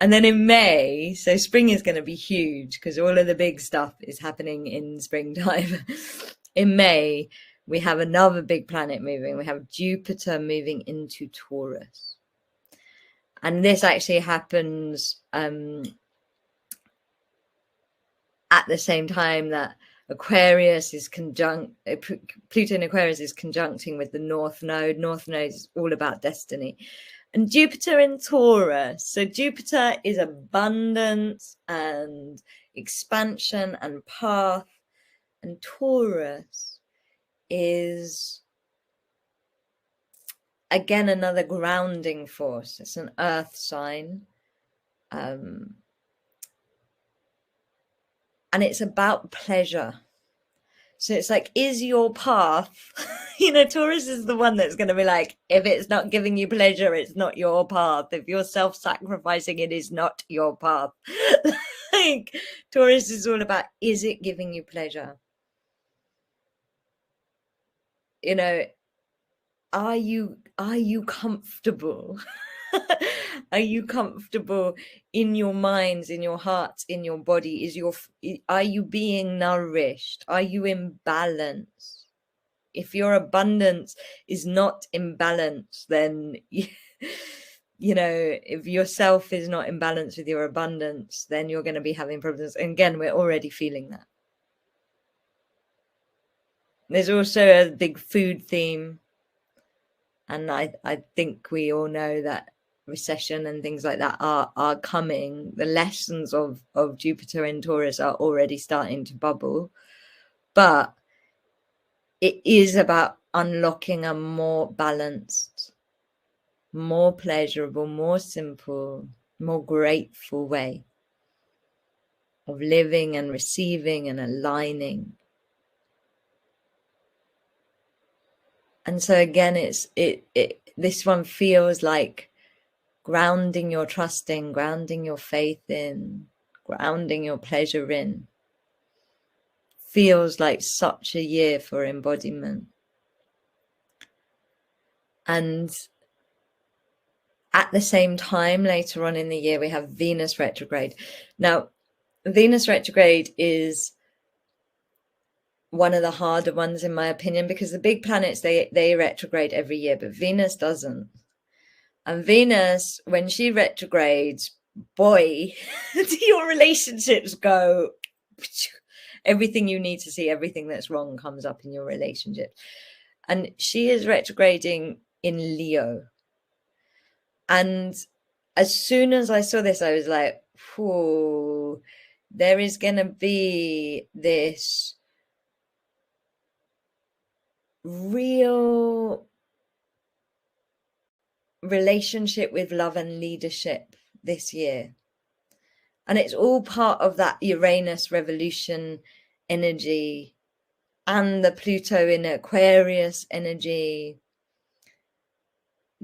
And then in May, so spring is going to be huge, because all of the big stuff is happening in springtime. In May, we have another big planet moving. We have Jupiter moving into Taurus. And this actually happens at the same time that Aquarius is Pluto in Aquarius is conjuncting with the North Node. North Node is all about destiny. And Jupiter in Taurus. So Jupiter is abundance and expansion and path. And Taurus is, again, another grounding force. It's an earth sign. And it's about pleasure. So it's like, is your path, Taurus is the one that's going to be like, if it's not giving you pleasure, it's not your path. If you're self-sacrificing, it is not your path. Like, Taurus is all about, is it giving you pleasure? Are you comfortable? Are you comfortable in your minds, in your hearts, in your body? Are you being nourished? Are you in balance? If your abundance is not in balance, then if yourself is not in balance with your abundance, then you're going to be having problems. And again, we're already feeling that. There's also a big food theme. And I think we all know that recession and things like that are coming. The lessons of Jupiter in Taurus are already starting to bubble. But it is about unlocking a more balanced, more pleasurable, more simple, more grateful way of living and receiving and aligning. And so again, this one feels like grounding your trust in, grounding your faith in, grounding your pleasure in. Feels like such a year for embodiment. And at the same time, later on in the year, we have Venus retrograde. Now, Venus retrograde is one of the harder ones, in my opinion, because the big planets, they retrograde every year, but Venus doesn't. And Venus, when she retrogrades, boy, your relationships go, everything you need to see, everything that's wrong comes up in your relationship. And she is retrograding in Leo. And as soon as I saw this, I was like, whoa, there is going to be this real relationship with love and leadership this year. And it's all part of that Uranus revolution energy and the Pluto in Aquarius energy.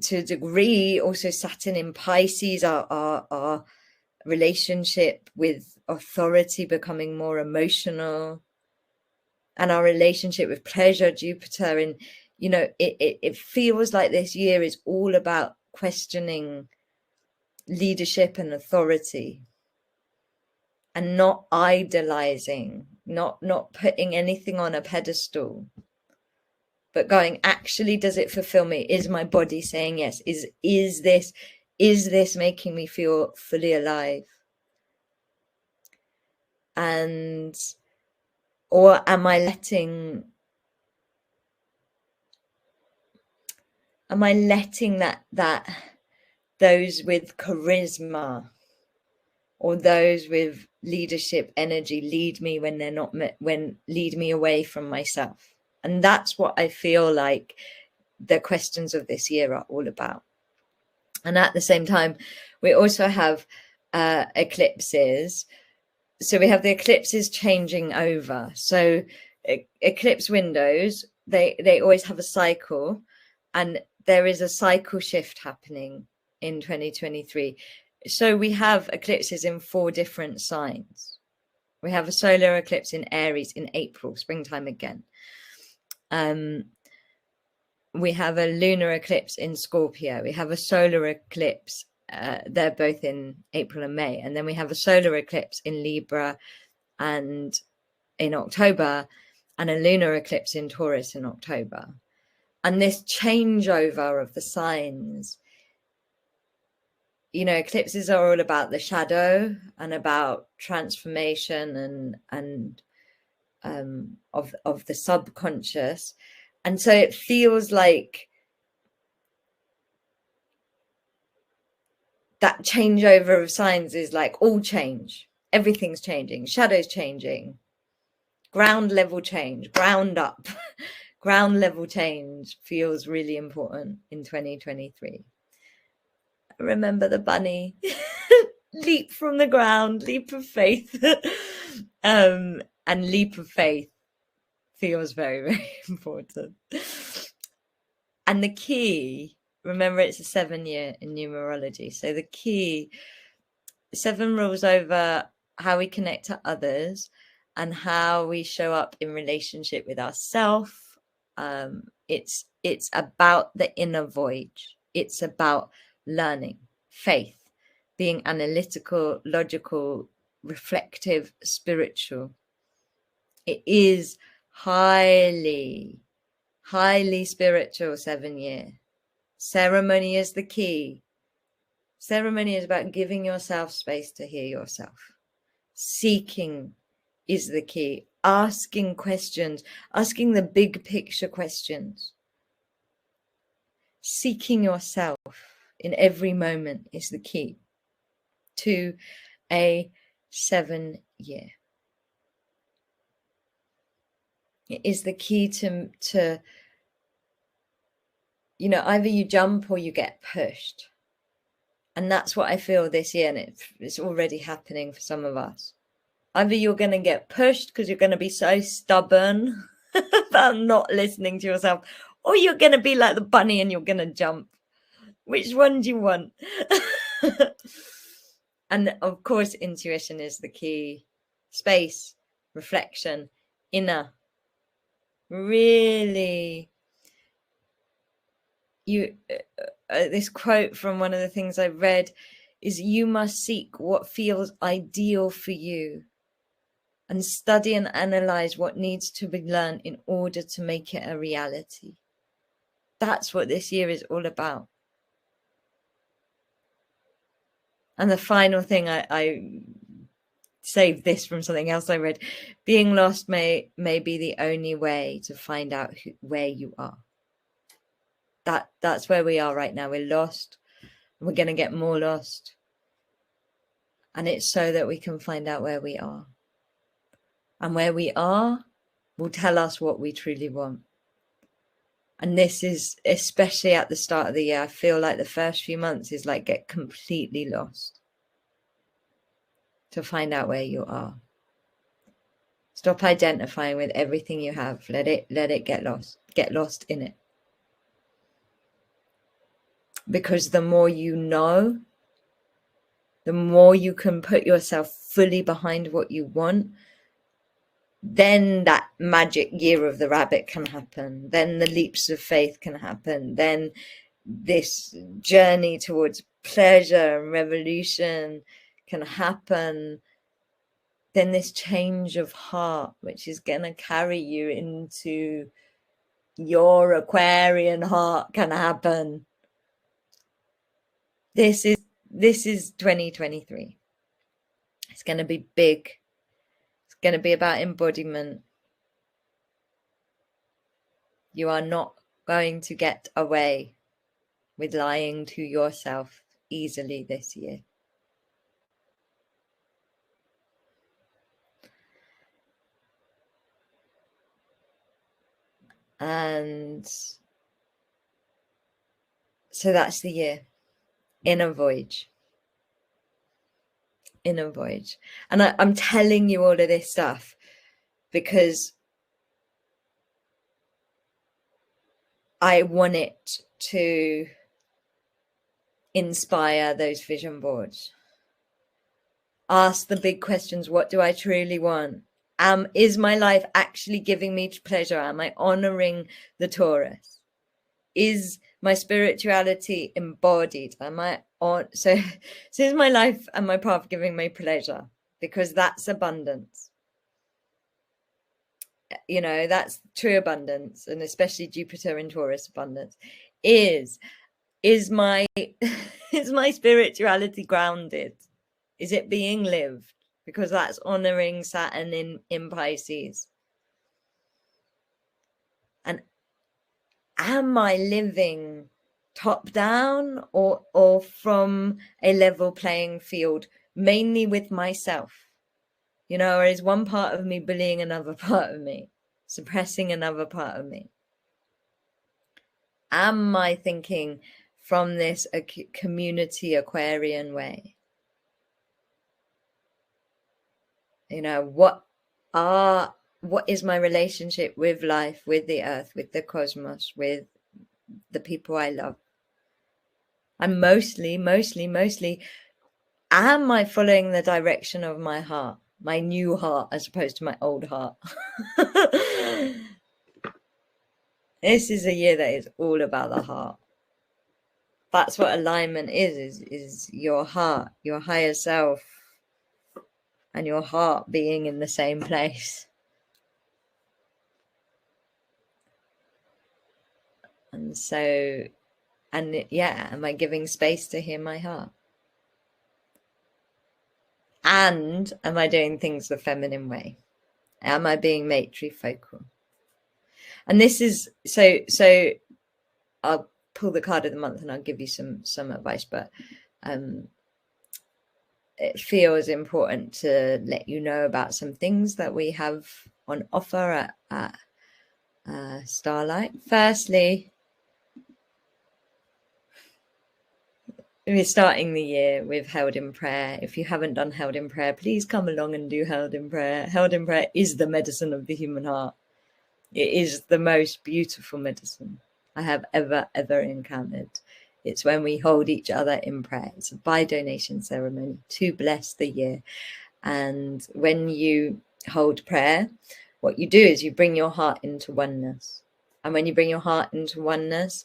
To a degree, also Saturn in Pisces, our relationship with authority becoming more emotional, and our relationship with pleasure, Jupiter. And it feels like this year is all about questioning leadership and authority, and not idolizing, not putting anything on a pedestal, but going, actually, does it fulfill me? Is my body saying yes? Is this making me feel fully alive? And or am I letting that those with charisma or those with leadership energy lead me when they're not, lead me away from myself? And that's what I feel like the questions of this year are all about. And at the same time, we also have eclipses. So we have the eclipses changing over. So eclipse windows, they always have a cycle, and there is a cycle shift happening in 2023. So we have eclipses in 4 different signs. We have a solar eclipse in Aries in April, springtime again. We have a lunar eclipse in Scorpio. We have a solar eclipse. They're both in April and May. And then we have a solar eclipse in Libra and in October, and a lunar eclipse in Taurus in October. And this changeover of the signs, eclipses are all about the shadow and about transformation and of the subconscious. And so it feels like that changeover of signs is like all change. Everything's changing, shadows changing, ground level change, ground up. Ground level change feels really important in 2023. Remember the bunny. Leap from the ground, leap of faith. And leap of faith feels very, very important. And the key, remember, it's a 7-year in numerology. So the key, 7 rules over how we connect to others and how we show up in relationship with ourselves. It's about the inner voyage. It's about learning, faith, being analytical, logical, reflective, spiritual. It is highly, highly spiritual 7-year. Ceremony is the key. Ceremony is about giving yourself space to hear yourself. Seeking is the key. Asking questions, asking the big picture questions. Seeking yourself in every moment is the key to a 7-year. It is the key to either you jump or you get pushed. And that's what I feel this year, and it's already happening for some of us. Either you're going to get pushed because you're going to be so stubborn about not listening to yourself, or you're going to be like the bunny and you're going to jump. Which one do you want? And of course, intuition is the key. Space, reflection, inner. Really, this quote from one of the things I read is, you must seek what feels ideal for you and study and analyze what needs to be learned in order to make it a reality. That's what this year is all about. And the final thing, I saved this from something else I read. Being lost may be the only way to find out where you are. That's where we are right now. We're lost. We're going to get more lost. And it's so that we can find out where we are. And where we are will tell us what we truly want. And this is, especially at the start of the year, I feel like the first few months is like get completely lost. To find out where you are. Stop identifying with everything you have. Let it get lost. Get lost in it. Because the more you know, the more you can put yourself fully behind what you want, then that magic year of the rabbit can happen. Then the leaps of faith can happen. Then this journey towards pleasure and revolution can happen. Then this change of heart, which is going to carry you into your Aquarian heart, can happen. This is 2023. It's going to be big. It's going to be about embodiment. You are not going to get away with lying to yourself easily this year. And so that's the year. Inner voyage. Inner voyage. And I'm telling you all of this stuff because I want it to inspire those vision boards. Ask the big questions. What do I truly want? Is my life actually giving me pleasure? Am I honoring the Taurus? Is my spirituality embodied? Am I on? So is my life and my path giving me pleasure? Because that's abundance. That's true abundance, and especially Jupiter in Taurus abundance. Is my is my spirituality grounded? Is it being lived? Because that's honoring Saturn in Pisces. am I living top down or from a level playing field, mainly with myself? You know, or is one part of me bullying another part of me, suppressing another part of me? Am I thinking from this community Aquarian way? You know, what is my relationship with life, with the earth, with the cosmos, with the people I love? And mostly, am I following the direction of my heart, my new heart, as opposed to my old heart? This is a year that is all about the heart. That's what alignment is your heart, your higher self, and your heart being in the same place. And so, and yeah, am I giving space to hear my heart? And am I doing things the feminine way? Am I being matrifocal? And this is so I'll pull the card of the month and I'll give you some advice, but it feels important to let you know about some things that we have on offer at Starlight. Firstly, we're starting the year with Held in Prayer. If you haven't done Held in Prayer, please come along and do Held in Prayer. Held in Prayer is the medicine of the human heart. It is the most beautiful medicine I have ever encountered. It's when we hold each other in prayer. It's a by donation ceremony to bless the year. And when you hold prayer, what you do is you bring your heart into oneness. And when you bring your heart into oneness,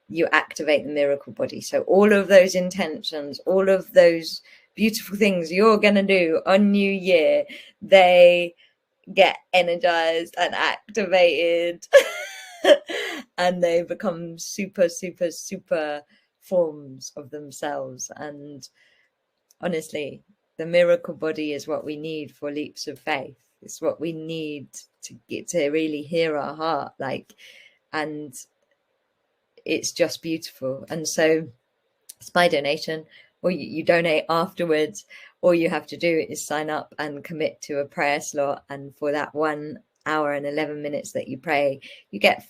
you activate the miracle body. So all of those intentions, all of those beautiful things you're going to do on New Year, they get energized and activated and they become super forms of themselves. And honestly, the miracle body is what we need for leaps of faith. It's what we need to get to really hear our heart, like, and it's just beautiful. And so it's by donation, or you donate afterwards. All you have to do is sign up and commit to a prayer slot, and for that 1 hour and 11 minutes that you pray, you get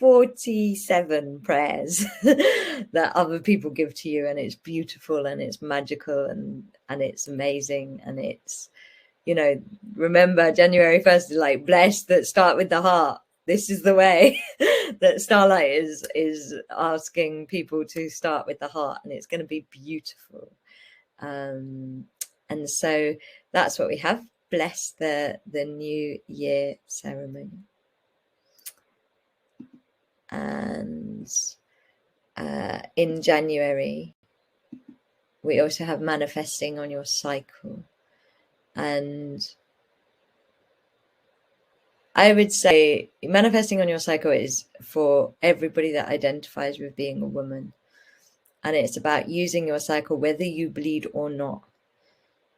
47 prayers that other people give to you, and it's beautiful and it's magical and it's amazing. And it's, you know, remember January 1st is like blessed that start with the heart. This is the way that Starlight is asking people to start with the heart, and it's going to be beautiful. And so that's what we have. Bless the New Year ceremony. And in January, we also have manifesting on your cycle. And I would say manifesting on your cycle is for everybody that identifies with being a woman. And it's about using your cycle, whether you bleed or not,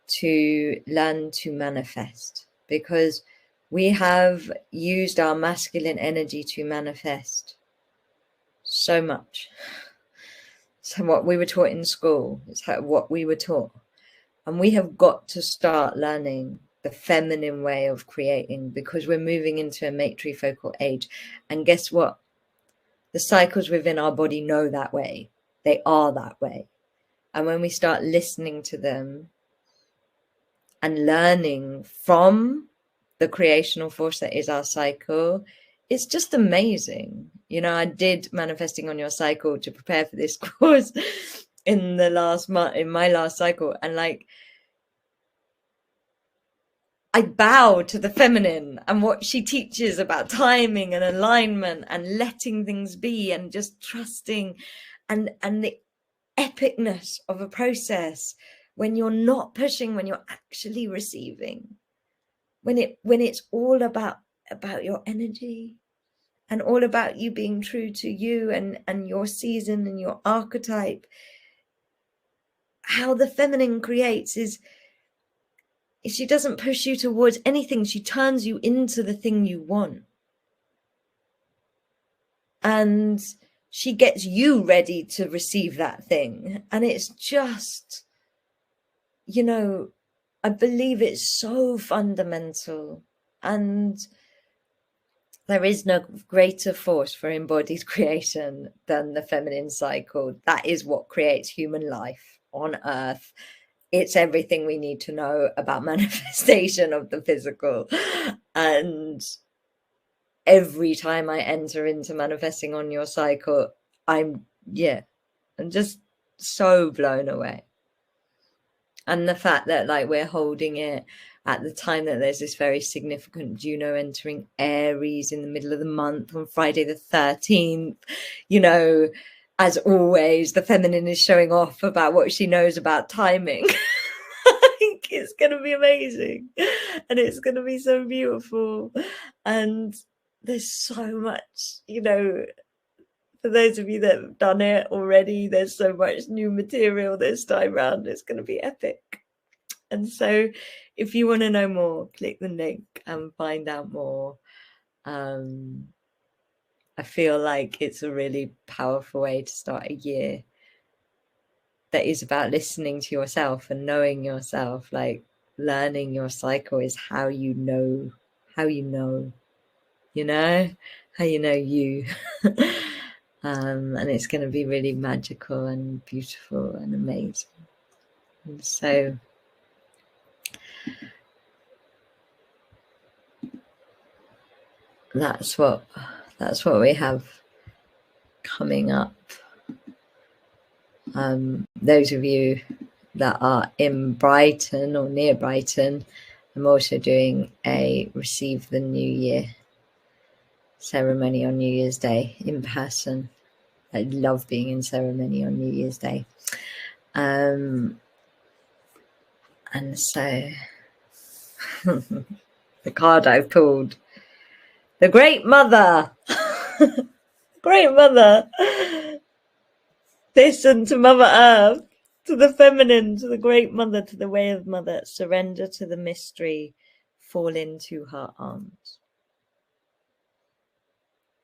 to learn to manifest. Because we have used our masculine energy to manifest so much. So what we were taught in school is what we were taught. And we have got to start learning the feminine way of creating, because we're moving into a matrifocal age. And guess what? The cycles within our body know that way. They are that way. And when we start listening to them and learning from the creational force that is our cycle, it's just amazing. You know, I did manifesting on your cycle to prepare for this course in the last month, in my last cycle. And like, I bow to the feminine and what she teaches about timing and alignment and letting things be and just trusting, and the epicness of a process when you're not pushing, when you're actually receiving, when it's all about your energy and all about you being true to you and your season and your archetype. How the feminine creates is, if she doesn't push you towards anything, she turns you into the thing you want. and she gets you ready to receive that thing. And it's just, you know, I believe it's so fundamental, and there is no greater force for embodied creation than the feminine cycle. That is what creates human life on earth. It's everything we need to know about manifestation of the physical. And every time I enter into manifesting on your cycle, I'm just so blown away. And the fact that, like, we're holding it at the time that there's this very significant Juno entering Aries in the middle of the month on Friday the 13th, you know, as always, the feminine is showing off about what she knows about timing. I think it's going to be amazing, and it's going to be so beautiful. And there's so much, you know, for those of you that have done it already, there's so much new material this time around. It's going to be epic. And so if you want to know more, click the link and find out more. I feel like it's a really powerful way to start a year that is about listening to yourself and knowing yourself. Like, learning your cycle is how you know, how you know you. And it's going to be really magical and beautiful and amazing. And so that's what we have coming up. Those of you that are in Brighton or near Brighton, I'm also doing a Receive the New Year ceremony on New Year's Day in person. I love being in ceremony on New Year's Day. And so the card I've pulled, the Great Mother. Great Mother. Listen to Mother Earth, to the feminine, to the Great Mother, to the way of Mother. Surrender to the mystery. Fall into her arms.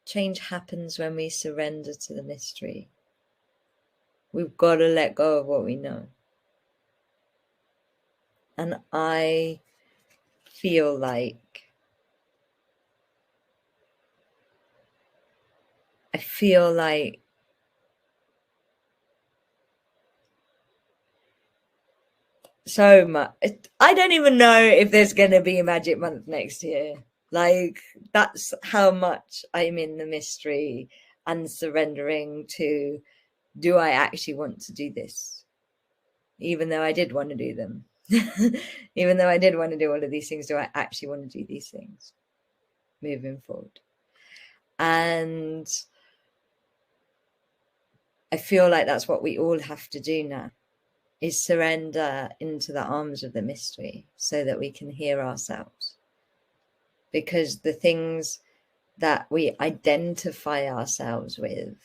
Change happens when we surrender to the mystery. We've got to let go of what we know. And I feel like so much. I don't even know if there's going to be a magic month next year. Like, that's how much I'm in the mystery and surrendering to, do I actually want to do this? Even though I did want to do them. Even though I did want to do all of these things, do I actually want to do these things moving forward? And I feel like that's what we all have to do now, is surrender into the arms of the mystery so that we can hear ourselves. Because the things that we identify ourselves with,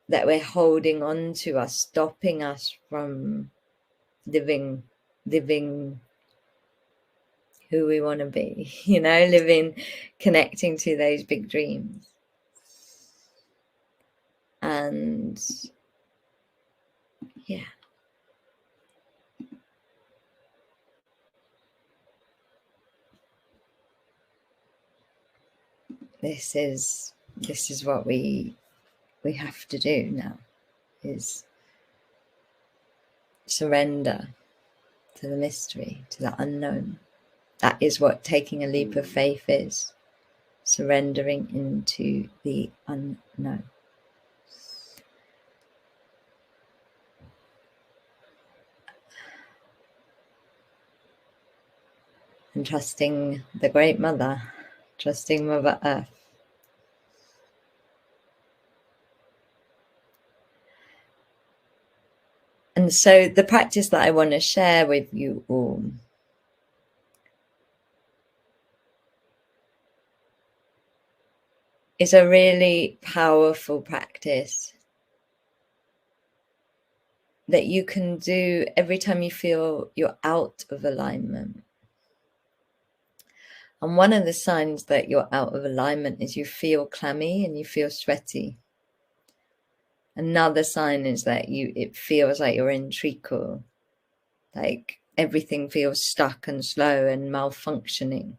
that we're holding on to, are stopping us from living who we want to be, connecting to those big dreams. And yeah. This is what we have to do now, is surrender to the mystery, to the unknown. That is what taking a leap of faith is, surrendering into the unknown. And trusting the Great Mother, trusting Mother Earth. And so the practice that I want to share with you all is a really powerful practice that you can do every time you feel you're out of alignment. And one of the signs that you're out of alignment is you feel clammy and you feel sweaty. Another sign is that it feels like you're in treacle, like everything feels stuck and slow and malfunctioning.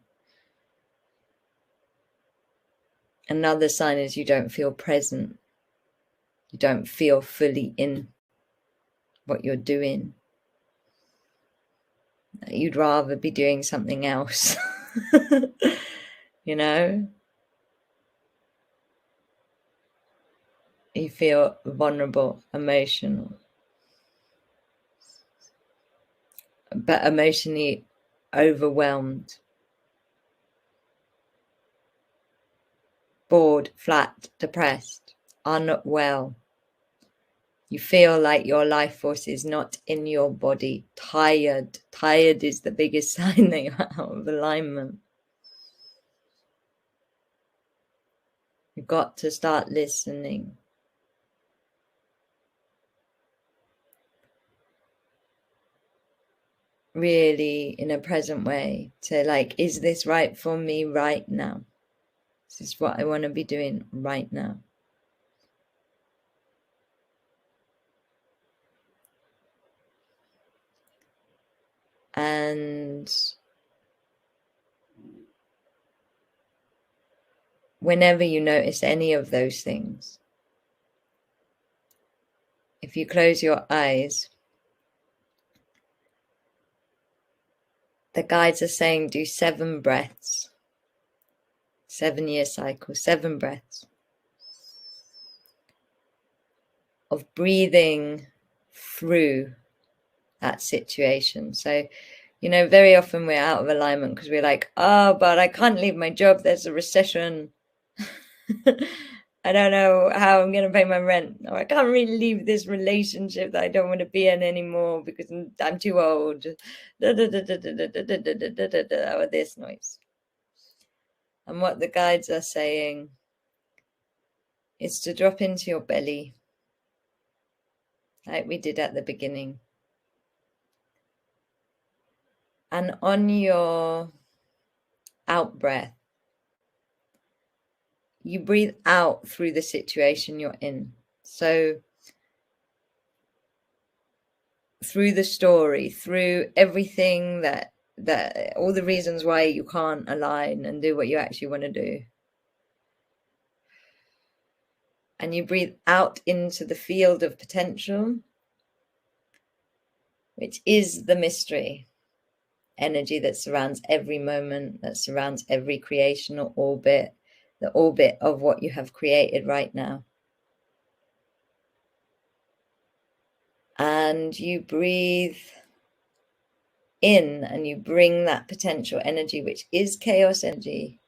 Another sign is you don't feel present. You don't feel fully in what you're doing. You'd rather be doing something else, you know? You feel vulnerable, emotional, but emotionally overwhelmed, bored, flat, depressed, unwell. You feel like your life force is not in your body, tired. Tired is the biggest sign that you're out of alignment. You've got to start listening. Really in a present way to like, is this right for me right now? This is what I want to be doing right now. And whenever you notice any of those things, if you close your eyes, the guides are saying do 7 breaths, 7-year cycle, 7 breaths of breathing through that situation. So, you know, very often we're out of alignment because we're like, oh, but I can't leave my job. There's a recession. I don't know how I'm going to pay my rent. Or I can't really leave this relationship that I don't want to be in anymore because I'm too old. Or this noise. And what the guides are saying is to drop into your belly, like we did at the beginning. And on your out breath, you breathe out through the situation you're in. So through the story, through everything that all the reasons why you can't align and do what you actually want to do. And you breathe out into the field of potential, which is the mystery energy that surrounds every moment, that surrounds every creational orbit, the orbit of what you have created right now. And you breathe in and you bring that potential energy, which is chaos energy,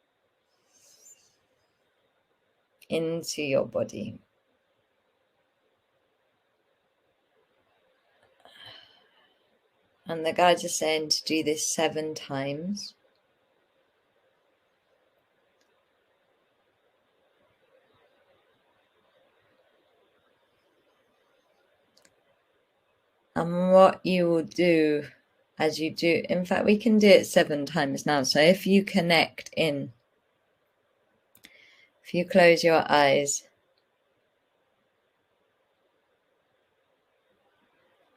into your body. And the guides are saying to do this 7 times. And what you will do as you do, in fact, we can do it 7 times now. So if you connect in, if you close your eyes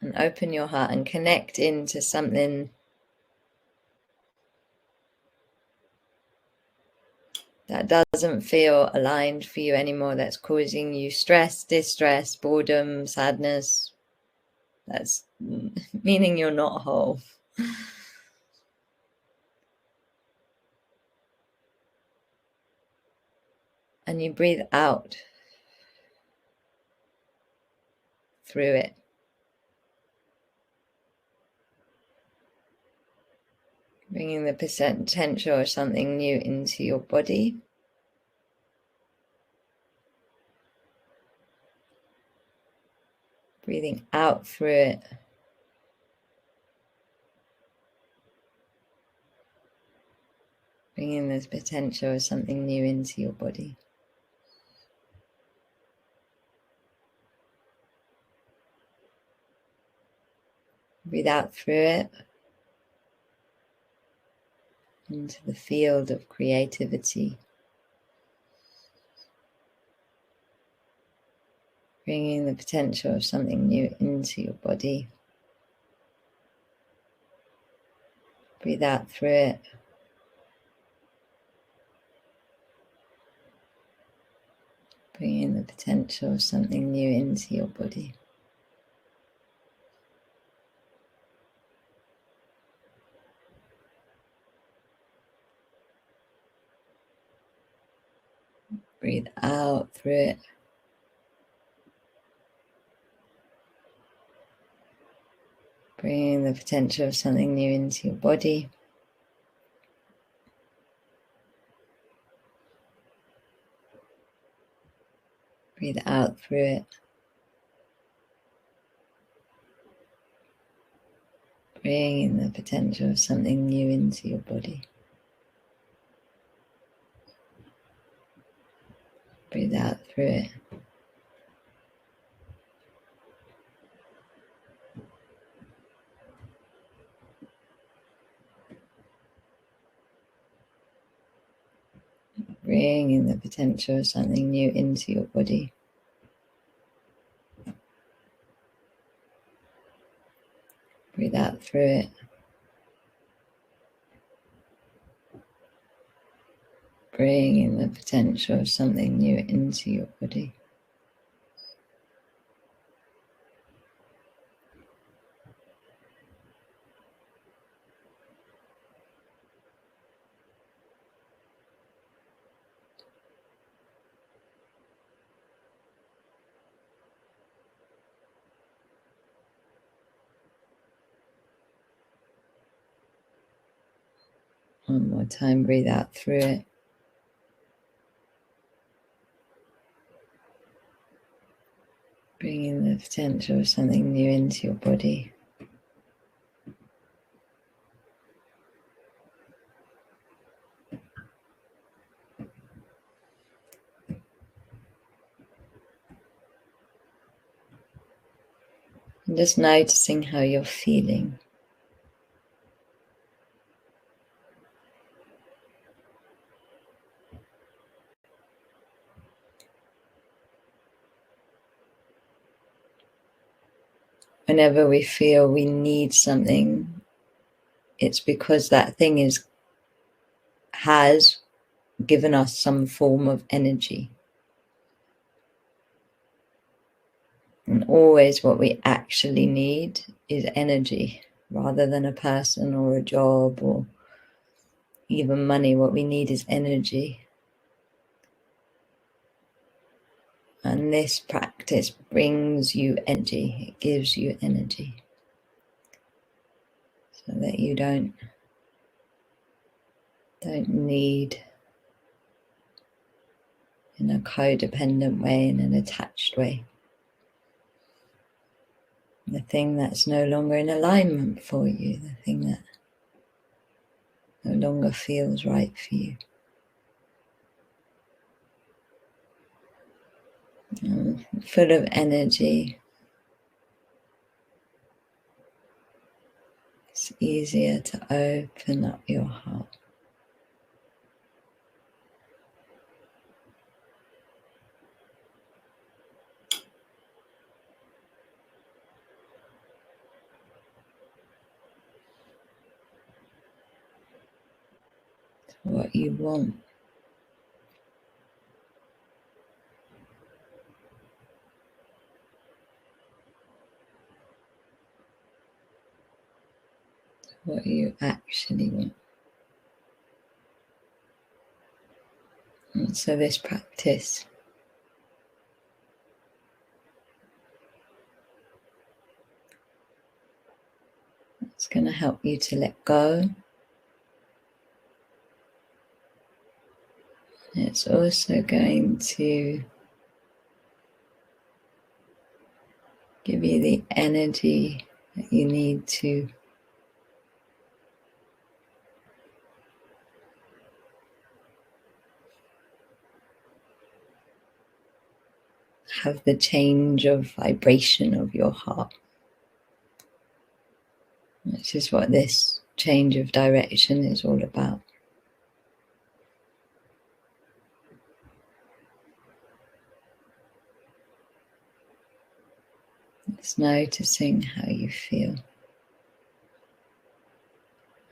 and open your heart and connect into something that doesn't feel aligned for you anymore, that's causing you stress, distress, boredom, sadness, that's meaning you're not whole. And you breathe out through it. Bringing the potential of something new into your body. Breathing out through it. Bringing this potential of something new into your body. Breathe out through it. into the field of creativity. Bringing the potential of something new into your body. Breathe out through it. Bringing the potential of something new into your body. Breathe out through it. Bringing the potential of something new into your body. Breathe out through it. Bringing the potential of something new into your body. Breathe out through it. Bringing the potential of something new into your body. Breathe out through it. Bringing the potential of something new into your body. One more time, breathe out through it. Bringing the potential of something new into your body. And just noticing how you're feeling. Whenever we feel we need something, it's because that thing has given us some form of energy. And always what we actually need is energy, rather than a person or a job or even money. What we need is energy. And this practice brings you energy. It gives you energy. So that you don't need, in a codependent way, in an attached way, the thing that's no longer in alignment for you, the thing that no longer feels right for you. Full of energy, it's easier to open up your heart. To what you want. What you actually want. And so this practice is going to help you to let go. It's also going to give you the energy that you need to have the change of vibration of your heart, which is what this change of direction is all about. Just noticing how you feel.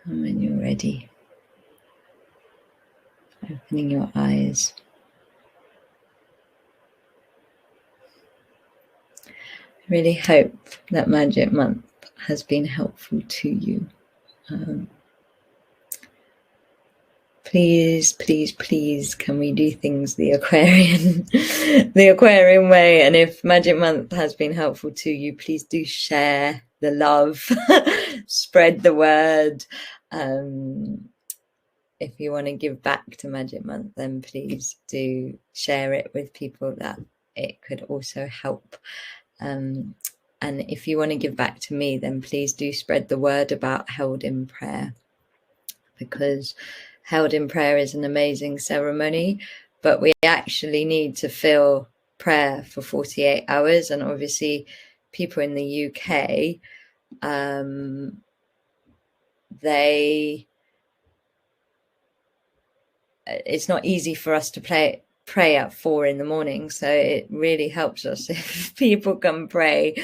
And when you're ready, opening your eyes. I really hope that Magic Month has been helpful to you. Please, please, please, can we do things the Aquarian, the Aquarian way? And if Magic Month has been helpful to you, please do share the love, spread the word. If you want to give back to Magic Month, then please do share it with people that it could also help. And if you want to give back to me, then please do spread the word about Held in Prayer, because Held in Prayer is an amazing ceremony, but we actually need to feel prayer for 48 hours. And obviously people in the UK, it's not easy for us to pray at 4 a.m, so it really helps us if people can pray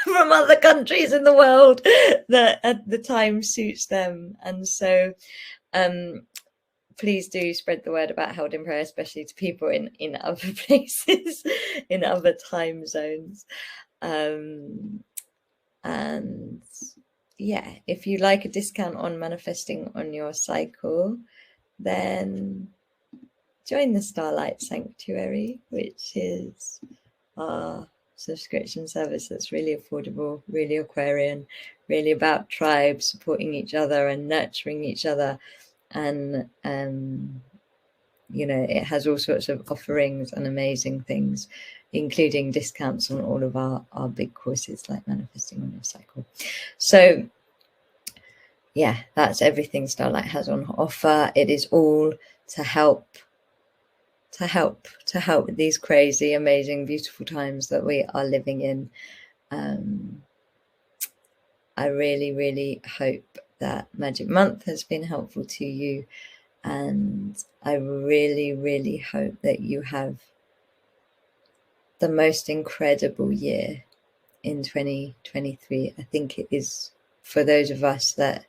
from other countries in the world that at the time suits them. And so please do spread the word about Held in Prayer, especially to people in other places, in other time zones. And yeah, if you like a discount on manifesting on your cycle, then join the Starlight Sanctuary, which is our subscription service that's really affordable, really Aquarian, really about tribes, supporting each other and nurturing each other. And you know, it has all sorts of offerings and amazing things, including discounts on all of our big courses like Manifesting on Your Cycle. So yeah, that's everything Starlight has on offer. It is all to help with these crazy, amazing, beautiful times that we are living in. I really, really hope that Magic Month has been helpful to you, and I really, really hope that you have the most incredible year in 2023. I think it is, for those of us that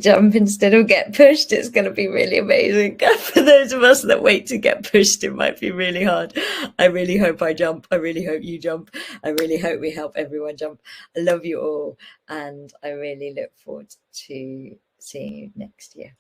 jump instead of get pushed, it's going to be really amazing. For those of us that wait to get pushed, it might be really hard. I really hope I jump. I really hope you jump. I really hope we help everyone jump. I love you all, and I really look forward to seeing you next year.